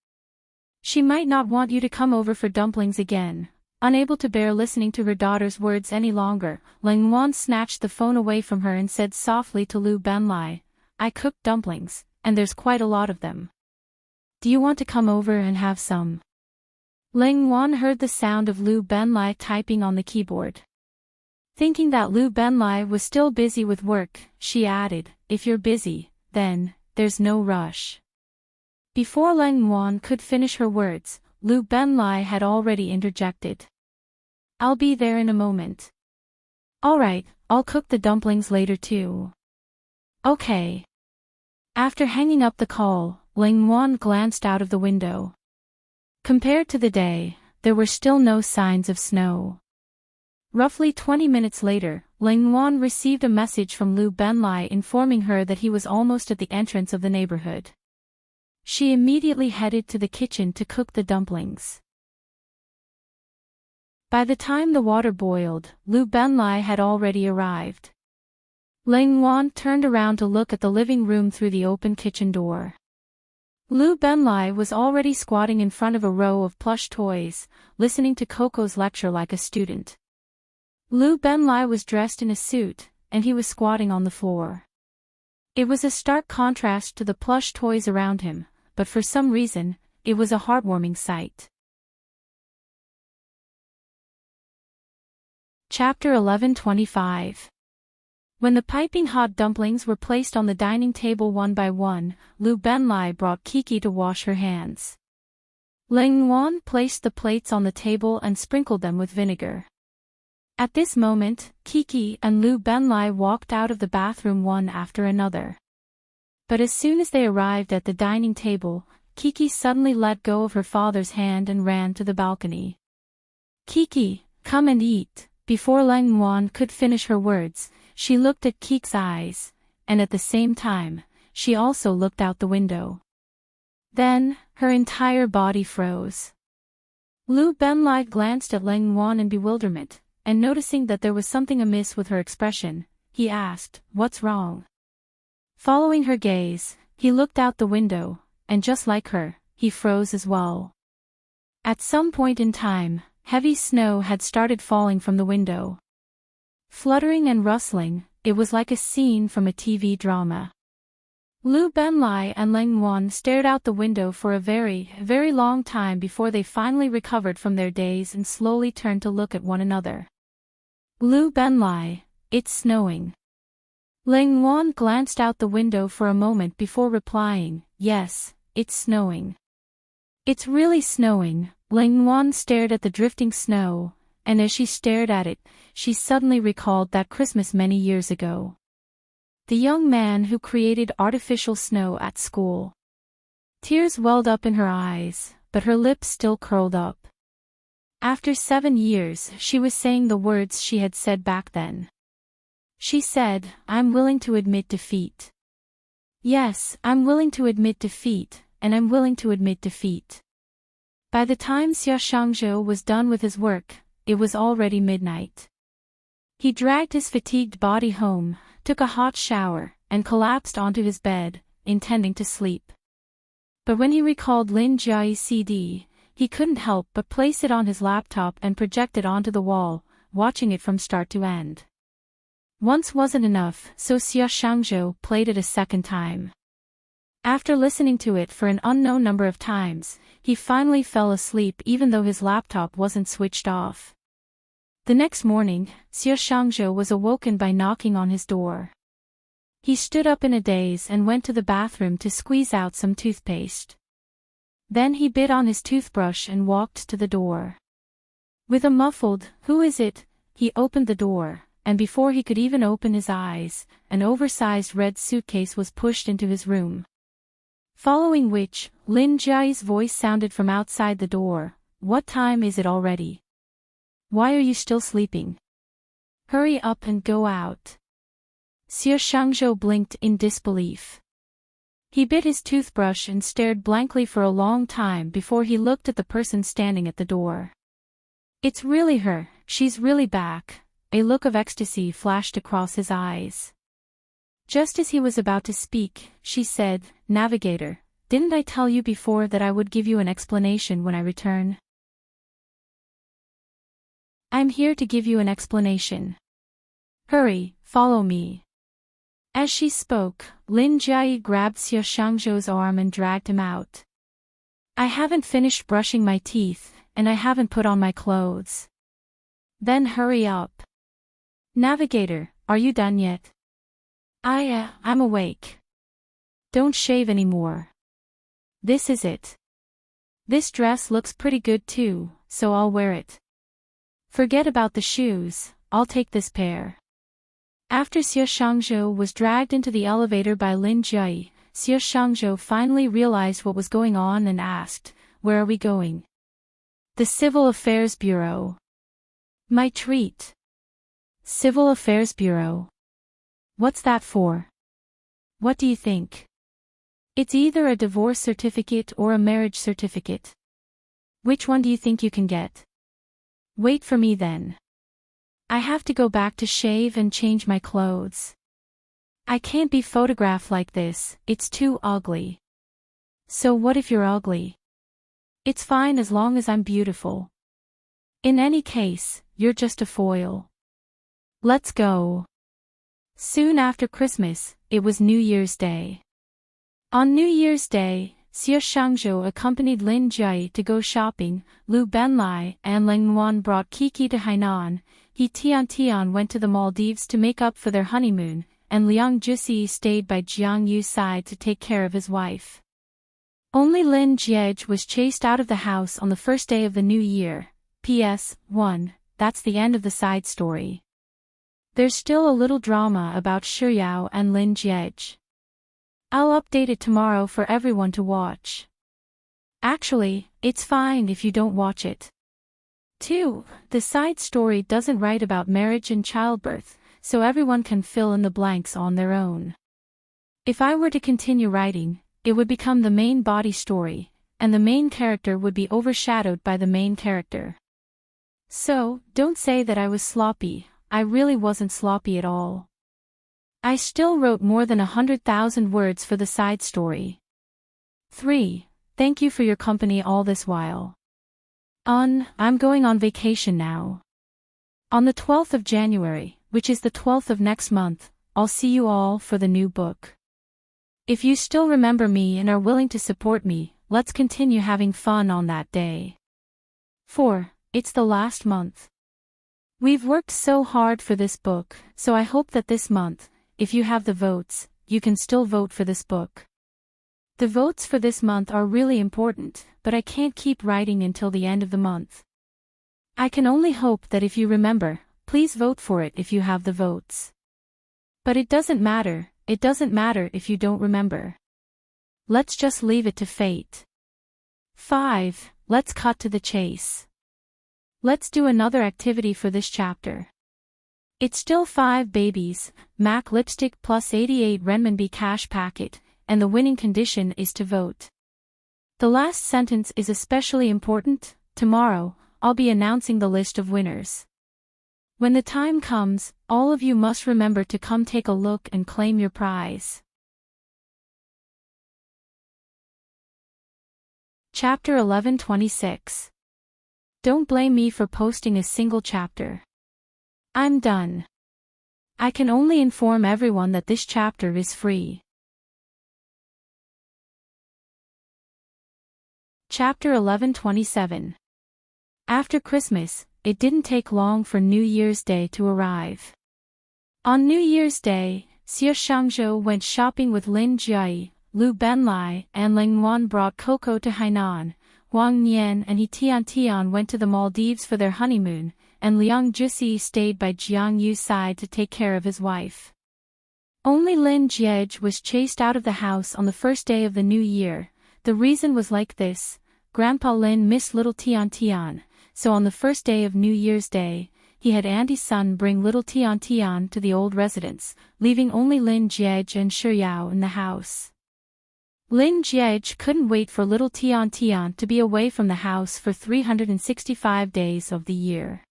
She might not want you to come over for dumplings again." Unable to bear listening to her daughter's words any longer, Ling Wan snatched the phone away from her and said softly to Lu Benlai, "I cooked dumplings, and there's quite a lot of them. Do you want to come over and have some?" Ling Wan heard the sound of Lu Benlai typing on the keyboard. Thinking that Lu Benlai was still busy with work, she added, "If you're busy, then, there's no rush." Before Ling Wan could finish her words, Lu Benlai had already interjected. "I'll be there in a moment." "All right, I'll cook the dumplings later too." "Okay." After hanging up the call, Ling Wan glanced out of the window. Compared to the day, there were still no signs of snow. Roughly 20 minutes later, Ling Wan received a message from Lu Benlai informing her that he was almost at the entrance of the neighborhood. She immediately headed to the kitchen to cook the dumplings. By the time the water boiled, Lu Benlai had already arrived. Ling Wan turned around to look at the living room through the open kitchen door. Lu Benlai was already squatting in front of a row of plush toys, listening to Coco's lecture like a student. Lu Benlai was dressed in a suit, and he was squatting on the floor. It was a stark contrast to the plush toys around him, but for some reason, it was a heartwarming sight. Chapter 11:25. When the piping hot dumplings were placed on the dining table one by one, Lu Benlai brought Kiki to wash her hands. Ling Wan placed the plates on the table and sprinkled them with vinegar. At this moment, Kiki and Lu Benlai walked out of the bathroom one after another. But as soon as they arrived at the dining table, Kiki suddenly let go of her father's hand and ran to the balcony. "Kiki, come and eat." Before Ling Wan could finish her words, she looked at Kiki's eyes, and at the same time, she also looked out the window. Then, her entire body froze. Lu Benlai glanced at Ling Wan in bewilderment, and noticing that there was something amiss with her expression, he asked, "What's wrong?" Following her gaze, he looked out the window, and just like her, he froze as well. At some point in time, heavy snow had started falling from the window. Fluttering and rustling, it was like a scene from a TV drama. Lu Benlai and Ling Wan stared out the window for a very, very long time before they finally recovered from their daze and slowly turned to look at one another. Lu Benlai, it's snowing. Ling Wan glanced out the window for a moment before replying, "Yes, it's snowing." "It's really snowing." Ling Wan stared at the drifting snow, and as she stared at it, she suddenly recalled that Christmas many years ago. The young man who created artificial snow at school. Tears welled up in her eyes, but her lips still curled up. After 7 years, she was saying the words she had said back then. She said, "I'm willing to admit defeat. Yes, I'm willing to admit defeat, and I'm willing to admit defeat." By the time Xia Shangzhou was done with his work, it was already midnight. He dragged his fatigued body home, took a hot shower, and collapsed onto his bed, intending to sleep. But when he recalled Lin Jiayi's CD, he couldn't help but place it on his laptop and project it onto the wall, watching it from start to end. Once wasn't enough, so Xia Shangzhou played it a second time. After listening to it for an unknown number of times, he finally fell asleep even though his laptop wasn't switched off. The next morning, Xia Shangzhou was awoken by knocking on his door. He stood up in a daze and went to the bathroom to squeeze out some toothpaste. Then he bit on his toothbrush and walked to the door. With a muffled, "Who is it?" he opened the door, and before he could even open his eyes, an oversized red suitcase was pushed into his room. Following which, Lin Jiayi's voice sounded from outside the door, "What time is it already? Why are you still sleeping? Hurry up and go out." Xia Shangzhou blinked in disbelief. He bit his toothbrush and stared blankly for a long time before he looked at the person standing at the door. "It's really her, she's really back." A look of ecstasy flashed across his eyes. Just as he was about to speak, she said, "Navigator, didn't I tell you before that I would give you an explanation when I return? I'm here to give you an explanation. Hurry, follow me." As she spoke, Lin Jiayi grabbed Xia Shangzhou's arm and dragged him out. "I haven't finished brushing my teeth, and I haven't put on my clothes." "Then hurry up." "Navigator, are you done yet?" I'm awake." "Don't shave anymore. This is it. This dress looks pretty good too, so I'll wear it. Forget about the shoes, I'll take this pair." After Xia Shangzhou was dragged into the elevator by Lin Jiayi, Xia Shangzhou finally realized what was going on and asked, "Where are we going?" "The Civil Affairs Bureau." "My treat." "Civil Affairs Bureau? What's that for?" "What do you think?" "It's either a divorce certificate or a marriage certificate. Which one do you think you can get?" "Wait for me then. I have to go back to shave and change my clothes. I can't be photographed like this, it's too ugly." "So what if you're ugly?" "It's fine as long as I'm beautiful. In any case, you're just a foil. Let's go." Soon after Christmas, it was New Year's Day. On New Year's Day, Xie Shangzhou accompanied Lin Jie to go shopping, Lu Benlai and Ling Nguan brought Kiki to Hainan, He Tian went to the Maldives to make up for their honeymoon, and Liang Juxi stayed by Jiang Yu's side to take care of his wife. Only Lin Jie was chased out of the house on the first day of the new year. P.S. 1. That's the end of the side story. There's still a little drama about Shuyao and Lin Jie. I'll update it tomorrow for everyone to watch. Actually, it's fine if you don't watch it. 2. The side story doesn't write about marriage and childbirth, so everyone can fill in the blanks on their own. If I were to continue writing, it would become the main body story, and the main character would be overshadowed by the main character. So, don't say that I was sloppy. I really wasn't sloppy at all. I still wrote more than 100,000 words for the side story. 3. Thank you for your company all this while. I'm going on vacation now. On the 12th of January, which is the 12th of next month, I'll see you all for the new book. If you still remember me and are willing to support me, let's continue having fun on that day. 4. It's the last month. We've worked so hard for this book, so I hope that this month, if you have the votes, you can still vote for this book. The votes for this month are really important, but I can't keep writing until the end of the month. I can only hope that if you remember, please vote for it if you have the votes. But it doesn't matter if you don't remember. Let's just leave it to fate. 5. Let's cut to the chase. Let's do another activity for this chapter. It's still 5 babies, MAC lipstick plus 88 renminbi cash packet, and the winning condition is to vote. The last sentence is especially important. Tomorrow, I'll be announcing the list of winners. When the time comes, all of you must remember to come take a look and claim your prize. Chapter 11:26. Don't blame me for posting a single chapter. I'm done. I can only inform everyone that this chapter is free. Chapter 11:27. After Christmas, it didn't take long for New Year's Day to arrive. On New Year's Day, Xie Shangzhou went shopping with Lin Jie, Lu Benlai and Ling Nguan brought Coco to Hainan, Wang Nian and He Tian went to the Maldives for their honeymoon, and Liang Juxi stayed by Jiang Yu's side to take care of his wife. Only Lin Jie was chased out of the house on the first day of the new year. The reason was like this: Grandpa Lin missed little Tian, so on the first day of New Year's Day, he had Auntie's son bring little Tian to the old residence, leaving only Lin Jie and Shuyao in the house. Lin Jie couldn't wait for little Tian to be away from the house for 365 days of the year.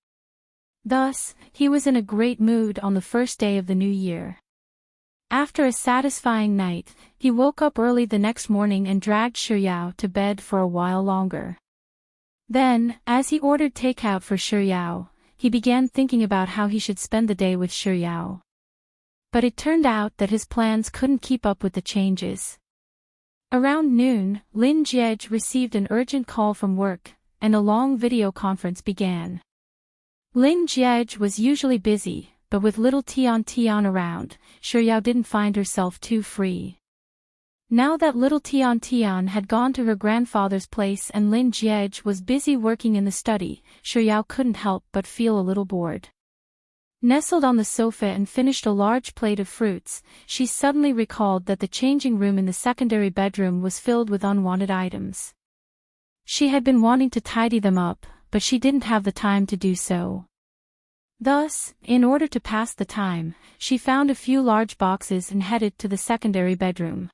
Thus, he was in a great mood on the first day of the new year. After a satisfying night, he woke up early the next morning and dragged Shuyao to bed for a while longer. Then, as he ordered takeout for Shuyao, he began thinking about how he should spend the day with Shuyao. But it turned out that his plans couldn't keep up with the changes. Around noon, Lin Jie received an urgent call from work, and a long video conference began. Lin Jie was usually busy, but with little Tian around, Shuyao didn't find herself too free. Now that little Tian had gone to her grandfather's place and Lin Jie was busy working in the study, Shuyao couldn't help but feel a little bored. Nestled on the sofa and finished a large plate of fruits, she suddenly recalled that the changing room in the secondary bedroom was filled with unwanted items. She had been wanting to tidy them up, but she didn't have the time to do so. Thus, in order to pass the time, she found a few large boxes and headed to the secondary bedroom.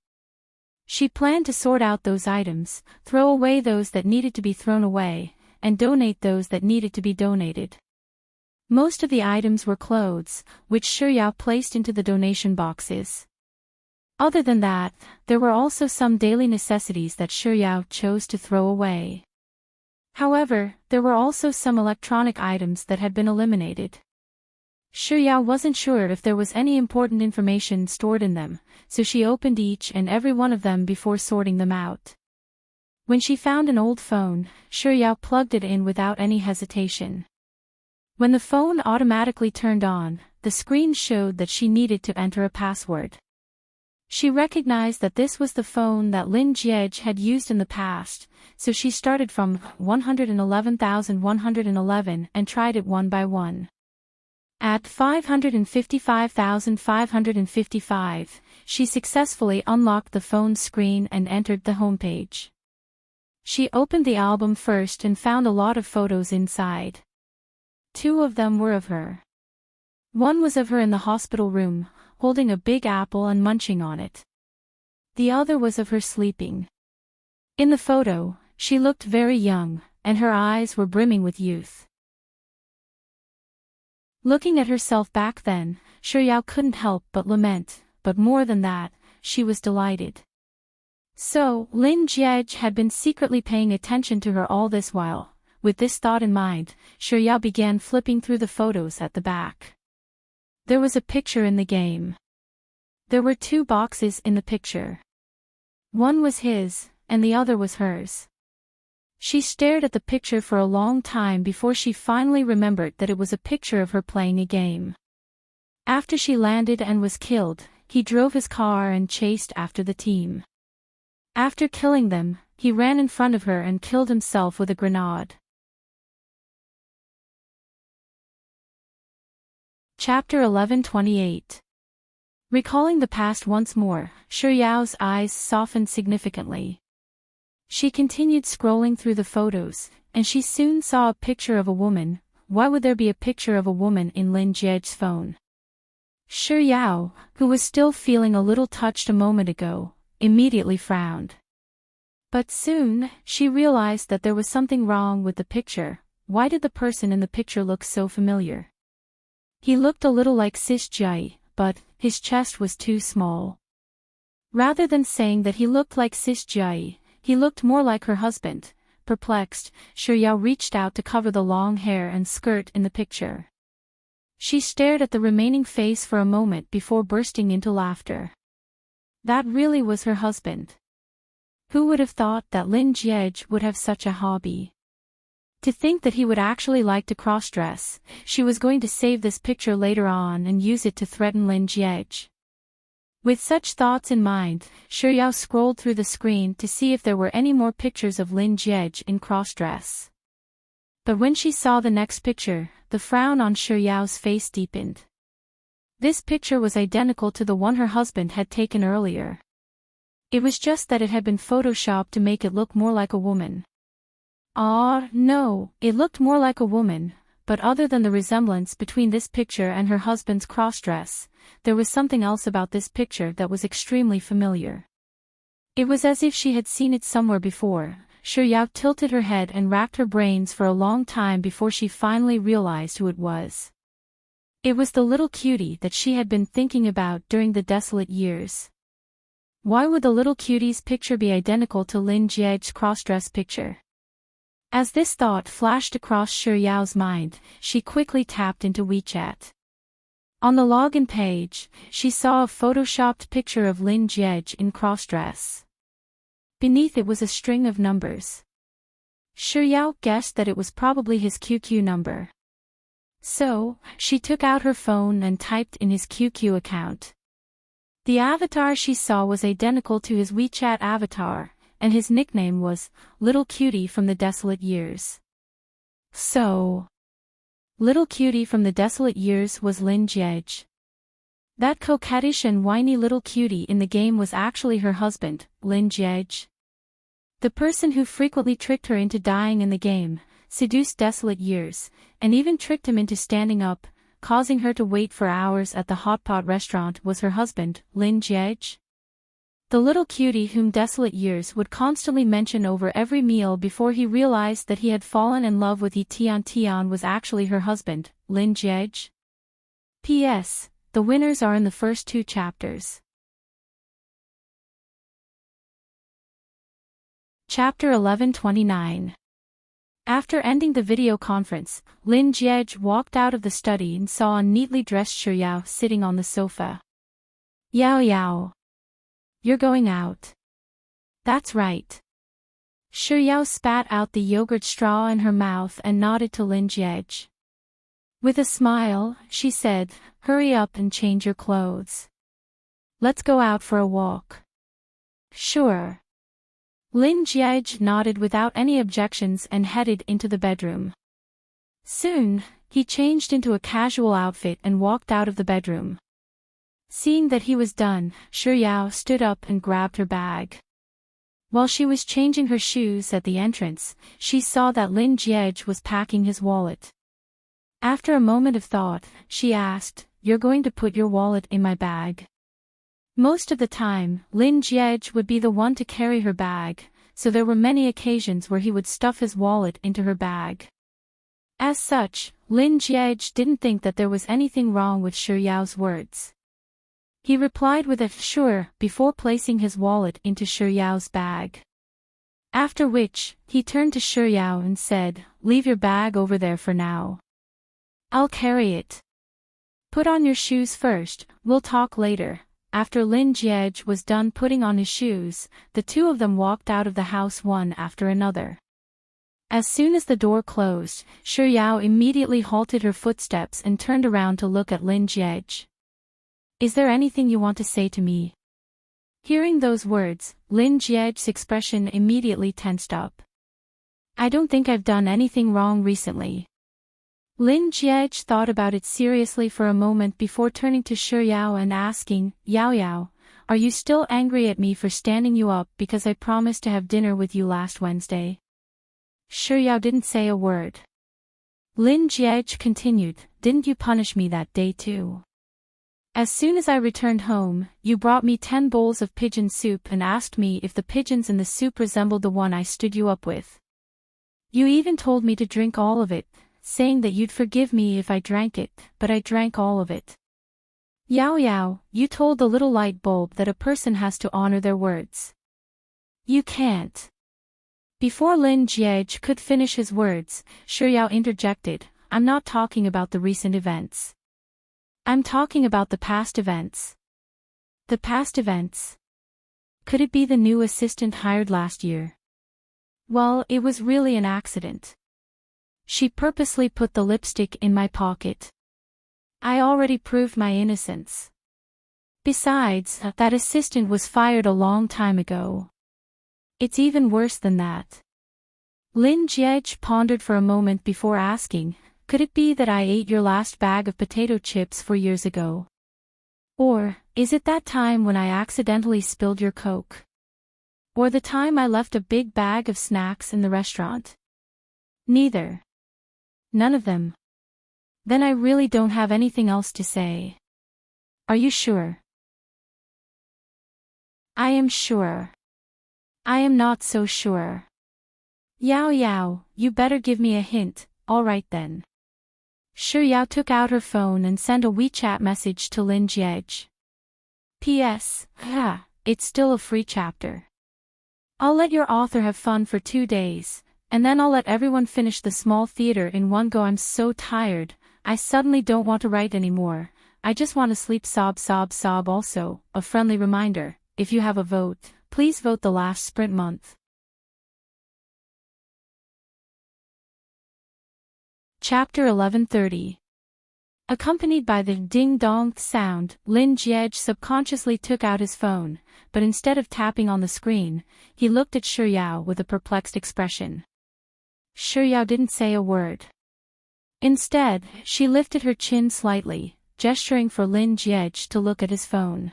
She planned to sort out those items, throw away those that needed to be thrown away, and donate those that needed to be donated. Most of the items were clothes, which Shuyao placed into the donation boxes. Other than that, there were also some daily necessities that Shuyao chose to throw away. However, there were also some electronic items that had been eliminated. Shuyao wasn't sure if there was any important information stored in them, so she opened each and every one of them before sorting them out. When she found an old phone, Shuyao plugged it in without any hesitation. When the phone automatically turned on, the screen showed that she needed to enter a password. She recognized that this was the phone that Lin Jiej had used in the past, so she started from 111,111 and tried it one by one. At 555,555, she successfully unlocked the phone screen and entered the homepage. She opened the album first and found a lot of photos inside. 2 of them were of her. One was of her in the hospital room, holding a big apple and munching on it. The other was of her sleeping. In the photo, she looked very young, and her eyes were brimming with youth. Looking at herself back then, Shuyao couldn't help but lament, but more than that, she was delighted. So, Lin Jiej had been secretly paying attention to her all this while. With this thought in mind, Shuyao began flipping through the photos at the back. There was a picture in the game. There were 2 boxes in the picture. One was his, and the other was hers. She stared at the picture for a long time before she finally remembered that it was a picture of her playing a game. After she landed and was killed, he drove his car and chased after the team. After killing them, he ran in front of her and killed himself with a grenade. Chapter 11:28. Recalling the past once more, Shuyao's eyes softened significantly. She continued scrolling through the photos, and she soon saw a picture of a woman. Why would there be a picture of a woman in Lin Jiej's phone? Shuyao, who was still feeling a little touched a moment ago, immediately frowned. But soon, she realized that there was something wrong with the picture. Why did the person in the picture look so familiar? He looked a little like Sis Jai, but his chest was too small. Rather than saying that he looked like Sis Jai, he looked more like her husband. Perplexed, Shuyao reached out to cover the long hair and skirt in the picture. She stared at the remaining face for a moment before bursting into laughter. That really was her husband. Who would have thought that Lin Jiej would have such a hobby? To think that he would actually like to cross-dress. She was going to save this picture later on and use it to threaten Lin Jiej. With such thoughts in mind, Shuyao scrolled through the screen to see if there were any more pictures of Lin Jiej in cross-dress. But when she saw the next picture, the frown on Shuyao's face deepened. This picture was identical to the one her husband had taken earlier. It was just that it had been photoshopped to make it look more like a woman. No, it looked more like a woman, but other than the resemblance between this picture and her husband's cross-dress, there was something else about this picture that was extremely familiar. It was as if she had seen it somewhere before. Shuyao tilted her head and racked her brains for a long time before she finally realized who it was. It was the little cutie that she had been thinking about during the desolate years. Why would the little cutie's picture be identical to Lin Jiej's cross-dress picture? As this thought flashed across Shuyao's mind, she quickly tapped into WeChat. On the login page, she saw a photoshopped picture of Lin Jiej in cross-dress. Beneath it was a string of numbers. Shuyao guessed that it was probably his QQ number. So, she took out her phone and typed in his QQ account. The avatar she saw was identical to his WeChat avatar, and his nickname was Little Cutie from the Desolate Years. So, Little Cutie from the Desolate Years was Lin Jiej. That coquettish and whiny little cutie in the game was actually her husband, Lin Jiej. The person who frequently tricked her into dying in the game, seduced Desolate Years, and even tricked him into standing up, causing her to wait for hours at the hotpot restaurant was her husband, Lin Jiej. The little cutie whom Desolate Years would constantly mention over every meal before he realized that he had fallen in love with Tian was actually her husband, Lin Jiej. P.S. The winners are in the first 2 chapters. Chapter 11:29. After ending the video conference, Lin Jie walked out of the study and saw a neatly dressed Shi Yao sitting on the sofa. Yao Yao. You're going out. That's right. Shi Yao spat out the yogurt straw in her mouth and nodded to Lin Jie. With a smile, she said, hurry up and change your clothes. Let's go out for a walk. Sure. Lin Jie nodded without any objections and headed into the bedroom. Soon, he changed into a casual outfit and walked out of the bedroom. Seeing that he was done, Shi Yao stood up and grabbed her bag. While she was changing her shoes at the entrance, she saw that Lin Jie was packing his wallet. After a moment of thought, she asked, "You're going to put your wallet in my bag?" Most of the time, Lin Jie would be the one to carry her bag, so there were many occasions where he would stuff his wallet into her bag. As such, Lin Jie didn't think that there was anything wrong with Shi Yao's words. He replied with a "sure" before placing his wallet into Shi Yao's bag. After which, he turned to Shi Yao and said, "Leave your bag over there for now. I'll carry it. Put on your shoes first, we'll talk later." After Lin Jie was done putting on his shoes, the two of them walked out of the house one after another. As soon as the door closed, Shi Yao immediately halted her footsteps and turned around to look at Lin Jie. "Is there anything you want to say to me?" Hearing those words, Lin Jie's expression immediately tensed up. "I don't think I've done anything wrong recently." Lin Jie thought about it seriously for a moment before turning to Shi Yao and asking, "Yao Yao, are you still angry at me for standing you up because I promised to have dinner with you last Wednesday?" Shi Yao didn't say a word. Lin Jie continued, "Didn't you punish me that day too? As soon as I returned home, you brought me 10 bowls of pigeon soup and asked me if the pigeons in the soup resembled the one I stood you up with. You even told me to drink all of it, saying that you'd forgive me if I drank it, but I drank all of it. Yao Yao, you told the little light bulb that a person has to honor their words. You can't." Before Lin Jie could finish his words, Shi Yao interjected, "I'm not talking about the recent events. I'm talking about the past events." "The past events? Could it be the new assistant hired last year?" "Well, it was really an accident. She purposely put the lipstick in my pocket. I already proved my innocence. Besides, that assistant was fired a long time ago. It's even worse than that." Lin Jie pondered for a moment before asking, "Could it be that I ate your last bag of potato chips 4 years ago? Or, is it that time when I accidentally spilled your Coke? Or the time I left a big bag of snacks in the restaurant?" "Neither. None of them." "Then I really don't have anything else to say." "Are you sure?" "I am sure." "I am not so sure." "Yao Yao, you better give me a hint." "All right then." Shi Yao took out her phone and sent a WeChat message to Lin Jie. "P.S. It's still a free chapter. I'll let your author have fun for 2 days, and then I'll let everyone finish the small theater in one go. I'm so tired, I suddenly don't want to write anymore. I just want to sleep. Sob sob sob. Also, a friendly reminder, if you have a vote, please vote the last sprint month. Chapter 11:30. Accompanied by the ding-dong sound, Lin Jie subconsciously took out his phone, but instead of tapping on the screen, he looked at Shi Yao with a perplexed expression. Shi Yao didn't say a word. Instead, she lifted her chin slightly, gesturing for Lin Jie to look at his phone.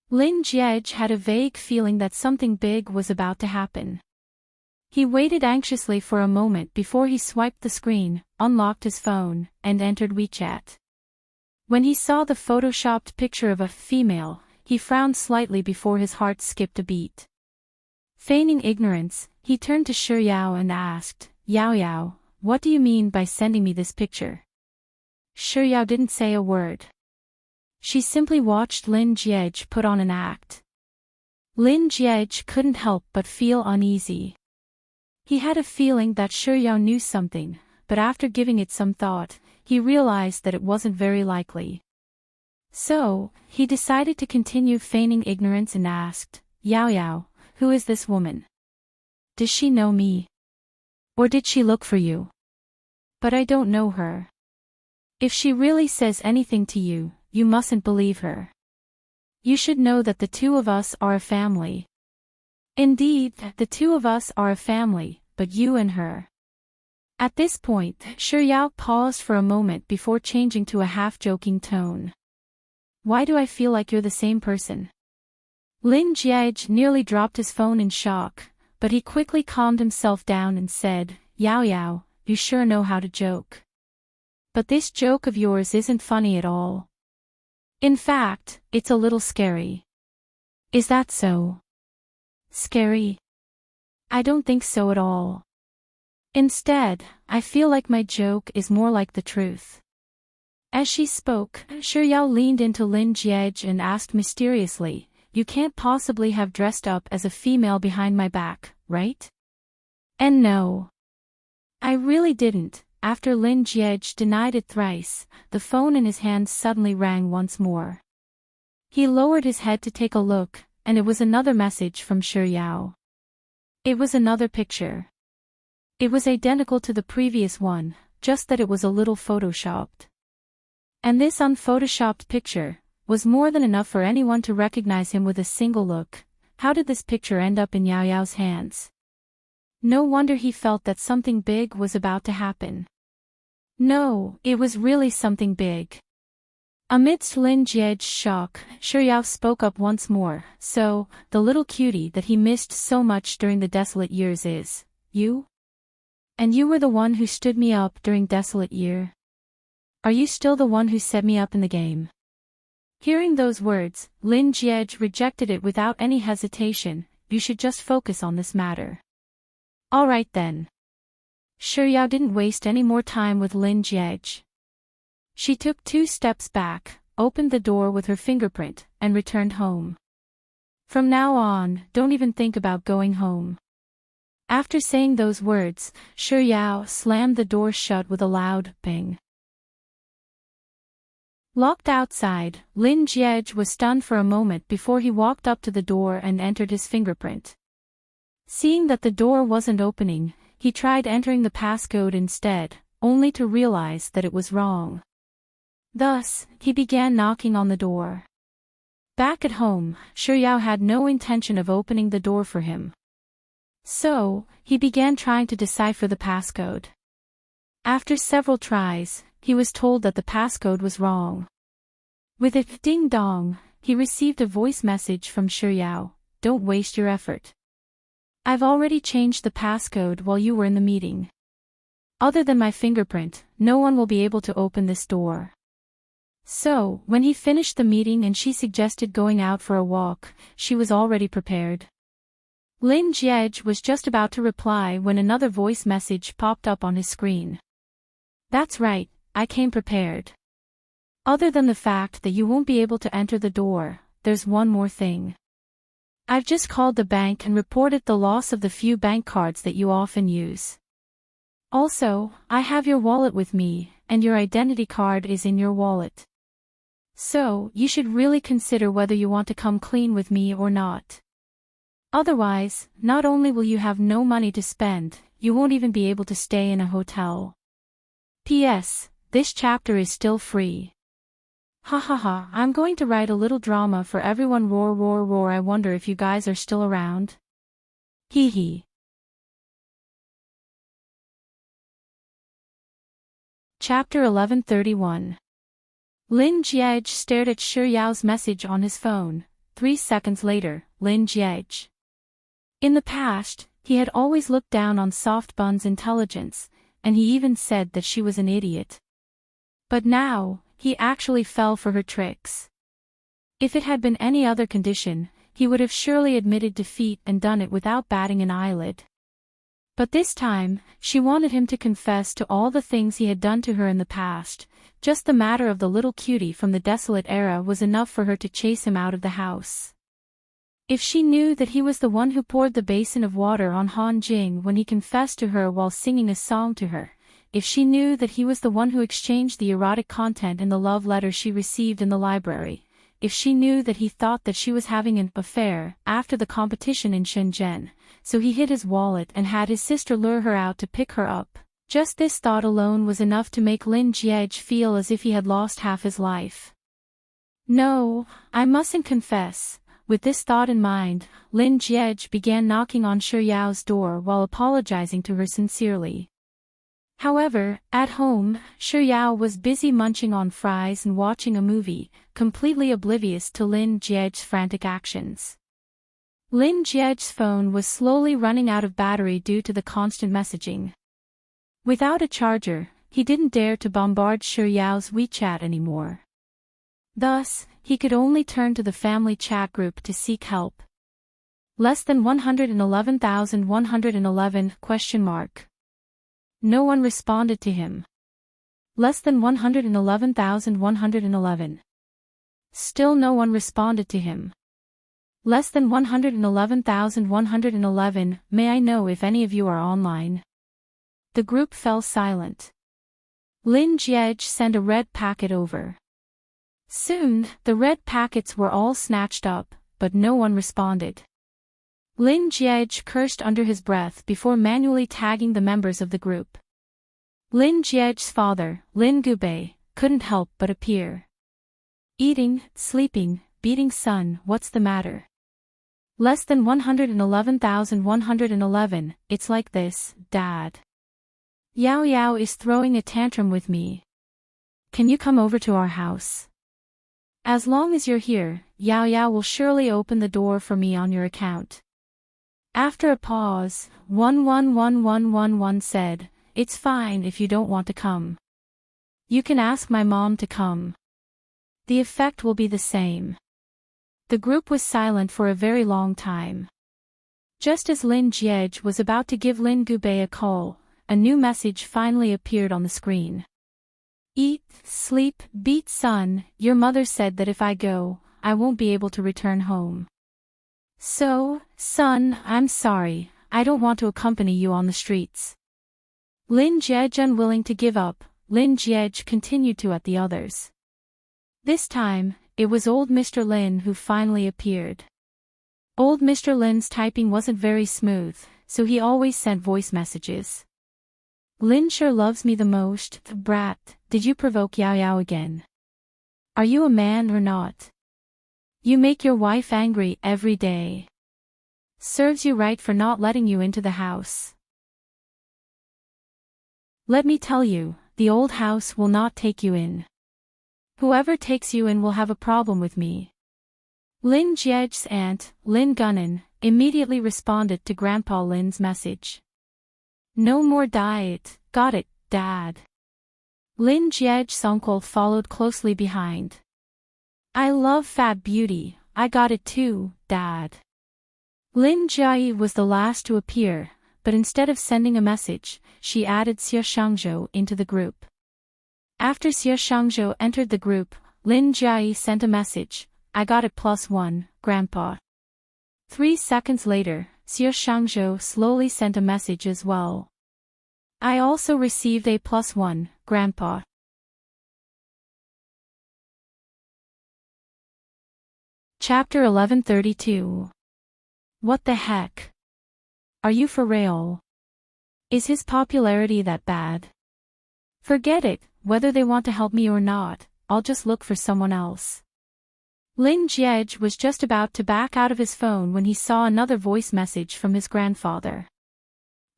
Lin Jie had a vague feeling that something big was about to happen. He waited anxiously for a moment before he swiped the screen, unlocked his phone, and entered WeChat. When he saw the photoshopped picture of a female, he frowned slightly before his heart skipped a beat. Feigning ignorance, he turned to Shi Yao and asked, "Yao Yao, what do you mean by sending me this picture?" Shi Yao didn't say a word. She simply watched Lin Jie put on an act. Lin Jie couldn't help but feel uneasy. He had a feeling that Xiao knew something, but after giving it some thought, he realized that it wasn't very likely. So, he decided to continue feigning ignorance and asked, Yao, who is this woman? Does she know me? Or did she look for you? But I don't know her. If she really says anything to you, you mustn't believe her. You should know that the two of us are a family. Indeed, the two of us are a family, but you and her. At this point, Xiao paused for a moment before changing to a half-joking tone. Why do I feel like you're the same person? Lin Jiej nearly dropped his phone in shock, but he quickly calmed himself down and said, Yao, you sure know how to joke. But this joke of yours isn't funny at all. In fact, it's a little scary. Is that so? Scary? I don't think so at all. Instead, I feel like my joke is more like the truth. As she spoke, Xiao leaned into Lin Jiej and asked mysteriously, You can't possibly have dressed up as a female behind my back, right? And no. I really didn't. After Lin Jiej denied it thrice, the phone in his hand suddenly rang once more. He lowered his head to take a look, and it was another message from Xiao. It was another picture. It was identical to the previous one, just that it was a little photoshopped. And this unphotoshopped picture was more than enough for anyone to recognize him with a single look. How did this picture end up in Yao's hands? No wonder he felt that something big was about to happen. No, it was really something big. Amidst Lin Jiej's shock, Xiao spoke up once more. So, the little cutie that he missed so much during the desolate years is you? And you were the one who stood me up during desolate year? Are you still the one who set me up in the game? Hearing those words, Lin Jiej rejected it without any hesitation. You should just focus on this matter. Alright then. Xiao didn't waste any more time with Lin Jiej. She took 2 steps back, opened the door with her fingerprint, and returned home. From now on, don't even think about going home. After saying those words, Xiao slammed the door shut with a loud bang. Locked outside, Lin Jiej was stunned for a moment before he walked up to the door and entered his fingerprint. Seeing that the door wasn't opening, he tried entering the passcode instead, only to realize that it was wrong. Thus, he began knocking on the door. Back at home, Xiao had no intention of opening the door for him. So, he began trying to decipher the passcode. After several tries, he was told that the passcode was wrong. With a ding-dong, he received a voice message from Xiao, Don't waste your effort. I've already changed the passcode while you were in the meeting. Other than my fingerprint, no one will be able to open this door. So, when he finished the meeting and she suggested going out for a walk, she was already prepared. Lin Jiej was just about to reply when another voice message popped up on his screen. That's right, I came prepared. Other than the fact that you won't be able to enter the door, there's one more thing. I've just called the bank and reported the loss of the few bank cards that you often use. Also, I have your wallet with me, and your identity card is in your wallet. So, you should really consider whether you want to come clean with me or not. Otherwise, not only will you have no money to spend, you won't even be able to stay in a hotel. P.S. This chapter is still free. Ha ha ha, I'm going to write a little drama for everyone. Roar roar roar. I wonder if you guys are still around. Hee hee. Chapter 1131. Lin Jiej stared at Xiao's message on his phone. 3 seconds later, Lin Jiej. In the past, he had always looked down on Soft Bun's intelligence, and he even said that she was an idiot. But now, he actually fell for her tricks. If it had been any other condition, he would have surely admitted defeat and done it without batting an eyelid. But this time, she wanted him to confess to all the things he had done to her in the past. Just the matter of the little cutie from the desolate era was enough for her to chase him out of the house. If she knew that he was the one who poured the basin of water on Han Jing when he confessed to her while singing a song to her, if she knew that he was the one who exchanged the erotic content in the love letter she received in the library, if she knew that he thought that she was having an affair after the competition in Shenzhen, so he hid his wallet and had his sister lure her out to pick her up, just this thought alone was enough to make Lin Jiej feel as if he had lost half his life. No, I mustn't confess. With this thought in mind, Lin Jiej began knocking on Shi Yao's door while apologizing to her sincerely. However, at home, Shi Yao was busy munching on fries and watching a movie, completely oblivious to Lin Jiej's frantic actions. Lin Jiej's phone was slowly running out of battery due to the constant messaging. Without a charger, he didn't dare to bombard Shi Yao's WeChat anymore. Thus, he could only turn to the family chat group to seek help. Less than 111,111? No one responded to him. Less than 111,111. Still no one responded to him. Less than 111,111. May I know if any of you are online? The group fell silent. Lin Jiej sent a red packet over. Soon, the red packets were all snatched up, but no one responded. Lin Jiej cursed under his breath before manually tagging the members of the group. Lin Jiej's father, Lin Gubei, couldn't help but appear. Eating, sleeping, beating son, what's the matter? Less than 111,111, it's like this, Dad. Yao Yao is throwing a tantrum with me. Can you come over to our house? As long as you're here, Yao Yao will surely open the door for me on your account. After a pause, 11111 said, it's fine if you don't want to come. You can ask my mom to come. The effect will be the same. The group was silent for a very long time. Just as Lin Jiej was about to give Lin Gubei a call, a new message finally appeared on the screen. Eat, sleep, beat son, your mother said that if I go, I won't be able to return home. So, son, I'm sorry, I don't want to accompany you on the streets. Lin Jiej unwilling to give up, Lin Jiej continued to at the others. This time, it was old Mr. Lin who finally appeared. Old Mr. Lin's typing wasn't very smooth, so he always sent voice messages. Lin sure loves me the most, brat, did you provoke Yao Yao again? Are you a man or not? You make your wife angry every day. Serves you right for not letting you into the house. Let me tell you, the old house will not take you in. Whoever takes you in will have a problem with me. Lin Jiej's aunt, Lin Gunan, immediately responded to Grandpa Lin's message. No more diet, got it, Dad. Lin Jiej's uncle followed closely behind. I love fat beauty, I got it too, Dad. Lin Jiai was the last to appear, but instead of sending a message, she added Xie Shangzhou into the group. After Xie Shangzhou entered the group, Lin Jiai sent a message, I got it +1, Grandpa. 3 seconds later, Xie Shangzhou slowly sent a message as well. I also received a +1, Grandpa. Chapter 1132. What the heck? Are you for real? Is his popularity that bad? Forget it, whether they want to help me or not, I'll just look for someone else. Lin Jiej was just about to back out of his phone when he saw another voice message from his grandfather.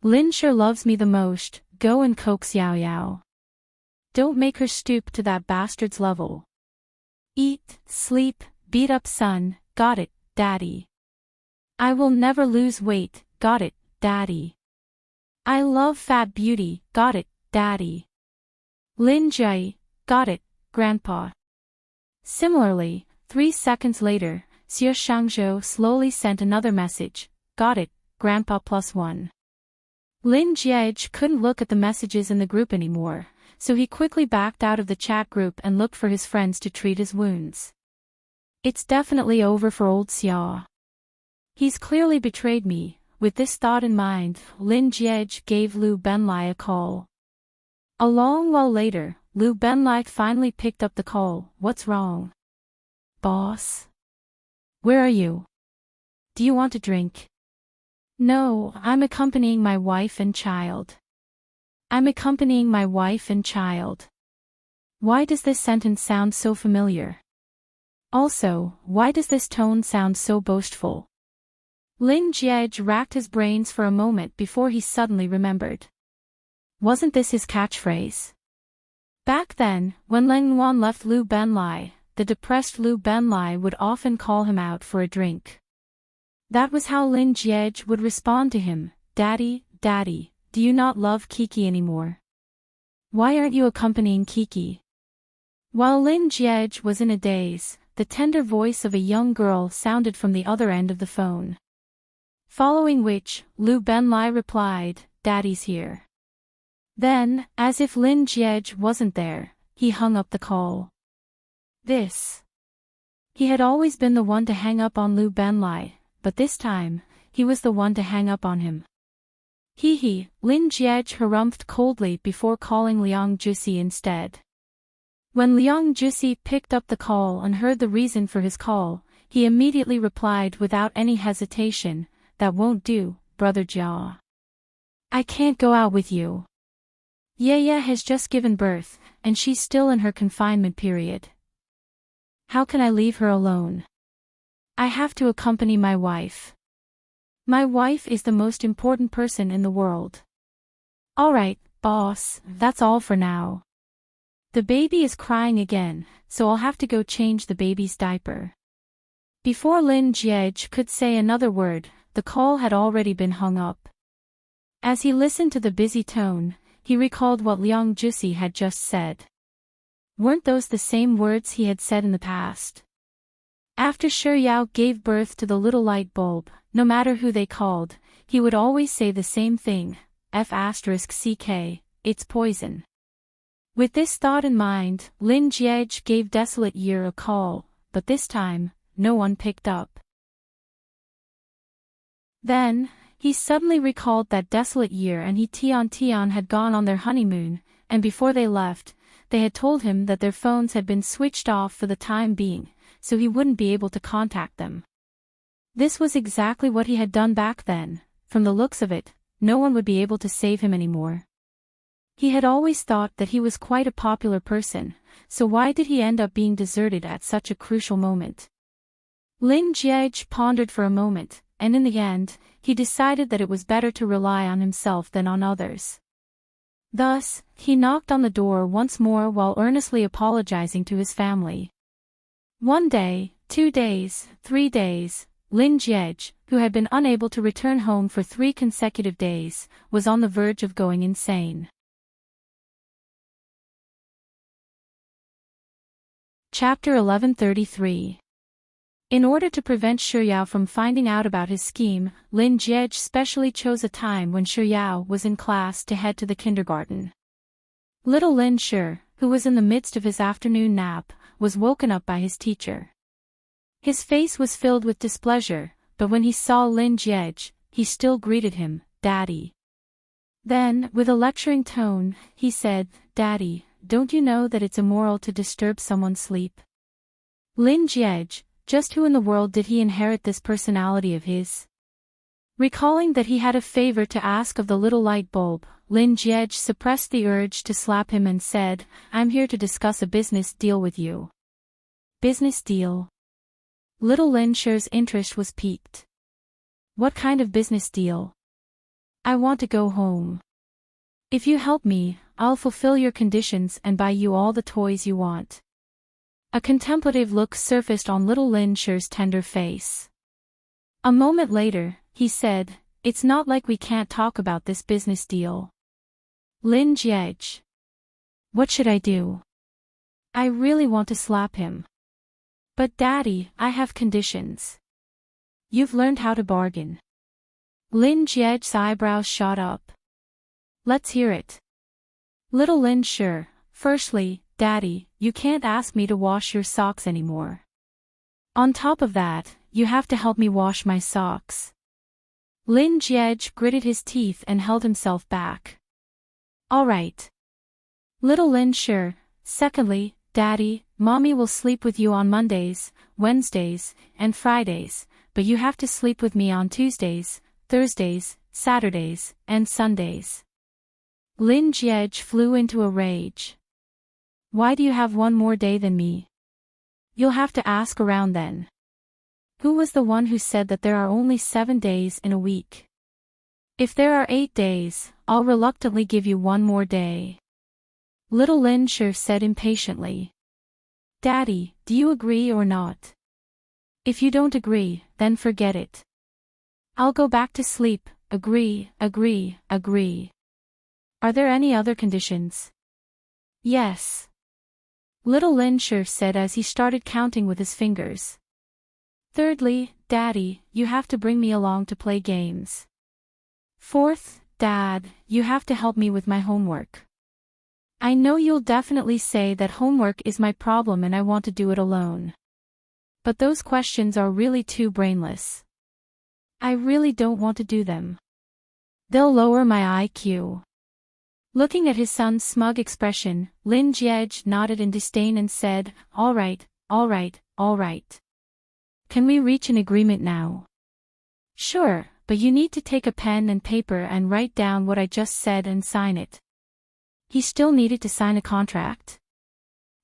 Lin sure loves me the most, go and coax Yao Yao. Don't make her stoop to that bastard's level. Eat, sleep, beat up son, got it, Daddy. I will never lose weight, got it, Daddy. I love fat beauty, got it, Daddy. Lin Jai, got it, Grandpa. Similarly, 3 seconds later, Xie Shangzhou slowly sent another message, got it, Grandpa +1. Lin Jiej couldn't look at the messages in the group anymore, so he quickly backed out of the chat group and looked for his friends to treat his wounds. It's definitely over for old Xia. He's clearly betrayed me. With this thought in mind, Lin Jiej gave Lu Benlai a call. A long while later, Lu Benlai finally picked up the call. What's wrong? Boss? Where are you? Do you want a drink? No, I'm accompanying my wife and child. I'm accompanying my wife and child. Why does this sentence sound so familiar? Also, why does this tone sound so boastful? Lin Jiej racked his brains for a moment before he suddenly remembered. Wasn't this his catchphrase? Back then, when Lin Yuan left Lu Benlai, the depressed Lu Benlai would often call him out for a drink. That was how Lin Jiej would respond to him. Daddy, Daddy, do you not love Kiki anymore? Why aren't you accompanying Kiki? While Lin Jiej was in a daze, the tender voice of a young girl sounded from the other end of the phone. Following which, Lu Benlai replied, Daddy's here. Then, as if Lin Jiej wasn't there, he hung up the call. He had always been the one to hang up on Lu Benlai, but this time, he was the one to hang up on him. Lin Jiej harumphed coldly before calling Liang Jusi instead. When Liang Jusi picked up the call and heard the reason for his call, he immediately replied without any hesitation, That won't do, brother Jia. I can't go out with you. Yaya has just given birth, and she's still in her confinement period. How can I leave her alone? I have to accompany my wife. My wife is the most important person in the world. Alright, boss, that's all for now. The baby is crying again, so I'll have to go change the baby's diaper. Before Lin Jiej could say another word, the call had already been hung up. As he listened to the busy tone, he recalled what Liang Jusi had just said. Weren't those the same words he had said in the past? After Shi Yao gave birth to the little light bulb, no matter who they called, he would always say the same thing, F***ck, it's poison. With this thought in mind, Lin Jiej gave Desolate Year a call, but this time, no one picked up. Then, he suddenly recalled that Desolate Year and Tian had gone on their honeymoon, and before they left, they had told him that their phones had been switched off for the time being, so he wouldn't be able to contact them. This was exactly what he had done back then. From the looks of it, no one would be able to save him anymore. He had always thought that he was quite a popular person, so why did he end up being deserted at such a crucial moment? Lin Jiej pondered for a moment, and in the end, he decided that it was better to rely on himself than on others. Thus, he knocked on the door once more while earnestly apologizing to his family. 1 day, 2 days, 3 days, Lin Jiej, who had been unable to return home for 3 consecutive days, was on the verge of going insane. Chapter 1133. In order to prevent Shi Yao from finding out about his scheme, Lin Jiej specially chose a time when Shi Yao was in class to head to the kindergarten. Little Lin Shi, who was in the midst of his afternoon nap, was woken up by his teacher. His face was filled with displeasure, but when he saw Lin Jiej, he still greeted him, Daddy. Then, with a lecturing tone, he said, Daddy, don't you know that it's immoral to disturb someone's sleep? Lin Jiej, just who in the world did he inherit this personality of his? Recalling that he had a favor to ask of the little light bulb, Lin Jiej suppressed the urge to slap him and said, I'm here to discuss a business deal with you. Business deal? Little Lin Shi's interest was piqued. What kind of business deal? I want to go home. If you help me, I'll fulfill your conditions and buy you all the toys you want. A contemplative look surfaced on little Lin Shi's tender face. A moment later, he said, It's not like we can't talk about this business deal. Lin Jiej. What should I do? I really want to slap him. But Daddy, I have conditions. You've learned how to bargain. Lin Jiej's eyebrows shot up. Let's hear it. Little Lin Shi, firstly, Daddy, you can't ask me to wash your socks anymore. On top of that, you have to help me wash my socks. Lin Jiej gritted his teeth and held himself back. All right. Little Lin, sure. Secondly, Daddy, Mommy will sleep with you on Mondays, Wednesdays, and Fridays, but you have to sleep with me on Tuesdays, Thursdays, Saturdays, and Sundays. Lin Jiej flew into a rage. Why do you have one more day than me? You'll have to ask around then. Who was the one who said that there are only 7 days in a week? If there are 8 days, I'll reluctantly give you one more day. Little Lin sure said impatiently. Daddy, do you agree or not? If you don't agree, then forget it. I'll go back to sleep. Agree, agree, agree. Are there any other conditions? Yes. Little Lin sure said as he started counting with his fingers. Thirdly, Daddy, you have to bring me along to play games. Fourth, Dad, you have to help me with my homework. I know you'll definitely say that homework is my problem and I want to do it alone. But those questions are really too brainless. I really don't want to do them. They'll lower my IQ. Looking at his son's smug expression, Lin Jiej nodded in disdain and said, All right, all right, all right. Can we reach an agreement now? Sure, but you need to take a pen and paper and write down what I just said and sign it. He still needed to sign a contract.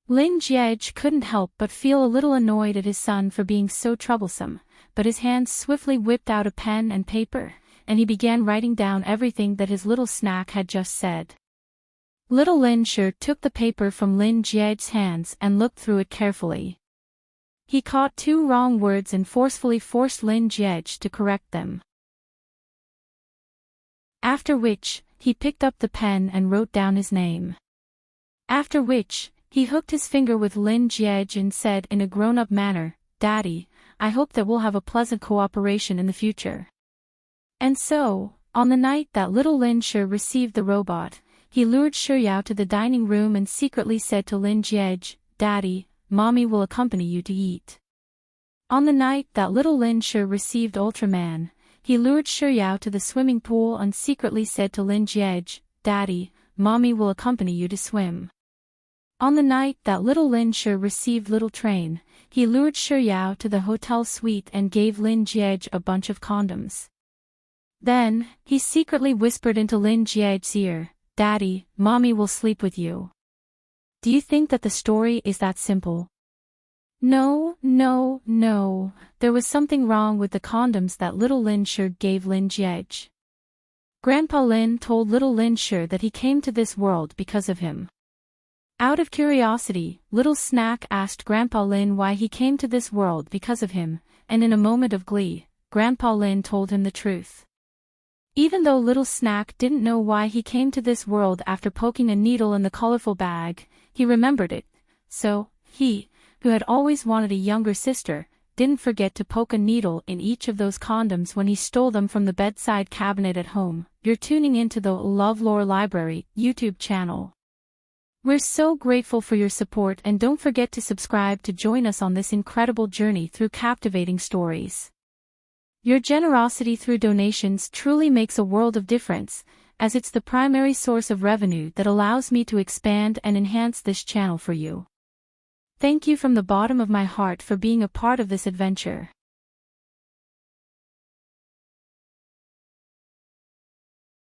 Lin Jiej couldn't help but feel a little annoyed at his son for being so troublesome, but his hands swiftly whipped out a pen and paper, and he began writing down everything that his little snack had just said. Little Lin sure took the paper from Lin Jiej's hands and looked through it carefully. He caught 2 wrong words and forcefully forced Lin Jiej to correct them. After which, he picked up the pen and wrote down his name. After which, he hooked his finger with Lin Jiej and said in a grown-up manner, Daddy, I hope that we'll have a pleasant cooperation in the future. And so, on the night that little Lin Shi received the robot, he lured Shiyao to the dining room and secretly said to Lin Jiej, Daddy, Mommy will accompany you to eat. On the night that little Lin Shi received Ultraman, he lured Shiyao to the swimming pool and secretly said to Lin Jiej, Daddy, Mommy will accompany you to swim. On the night that little Lin Shi received Little Train, he lured Shiyao to the hotel suite and gave Lin Jiej a bunch of condoms. Then, he secretly whispered into Lin Jiej's ear, Daddy, Mommy will sleep with you. Do you think that the story is that simple? No, no, no, there was something wrong with the condoms that little Lin Shi gave Lin Jiej. Grandpa Lin told little Lin Shi that he came to this world because of him. Out of curiosity, little Snack asked Grandpa Lin why he came to this world because of him, and in a moment of glee, Grandpa Lin told him the truth. Even though little Snack didn't know why he came to this world after poking a needle in the colorful bag, he remembered it, so, he, who had always wanted a younger sister, didn't forget to poke a needle in each of those condoms when he stole them from the bedside cabinet at home. You're tuning into the LoveLore Library YouTube channel. We're so grateful for your support and don't forget to subscribe to join us on this incredible journey through captivating stories. Your generosity through donations truly makes a world of difference, as it's the primary source of revenue that allows me to expand and enhance this channel for you. Thank you from the bottom of my heart for being a part of this adventure.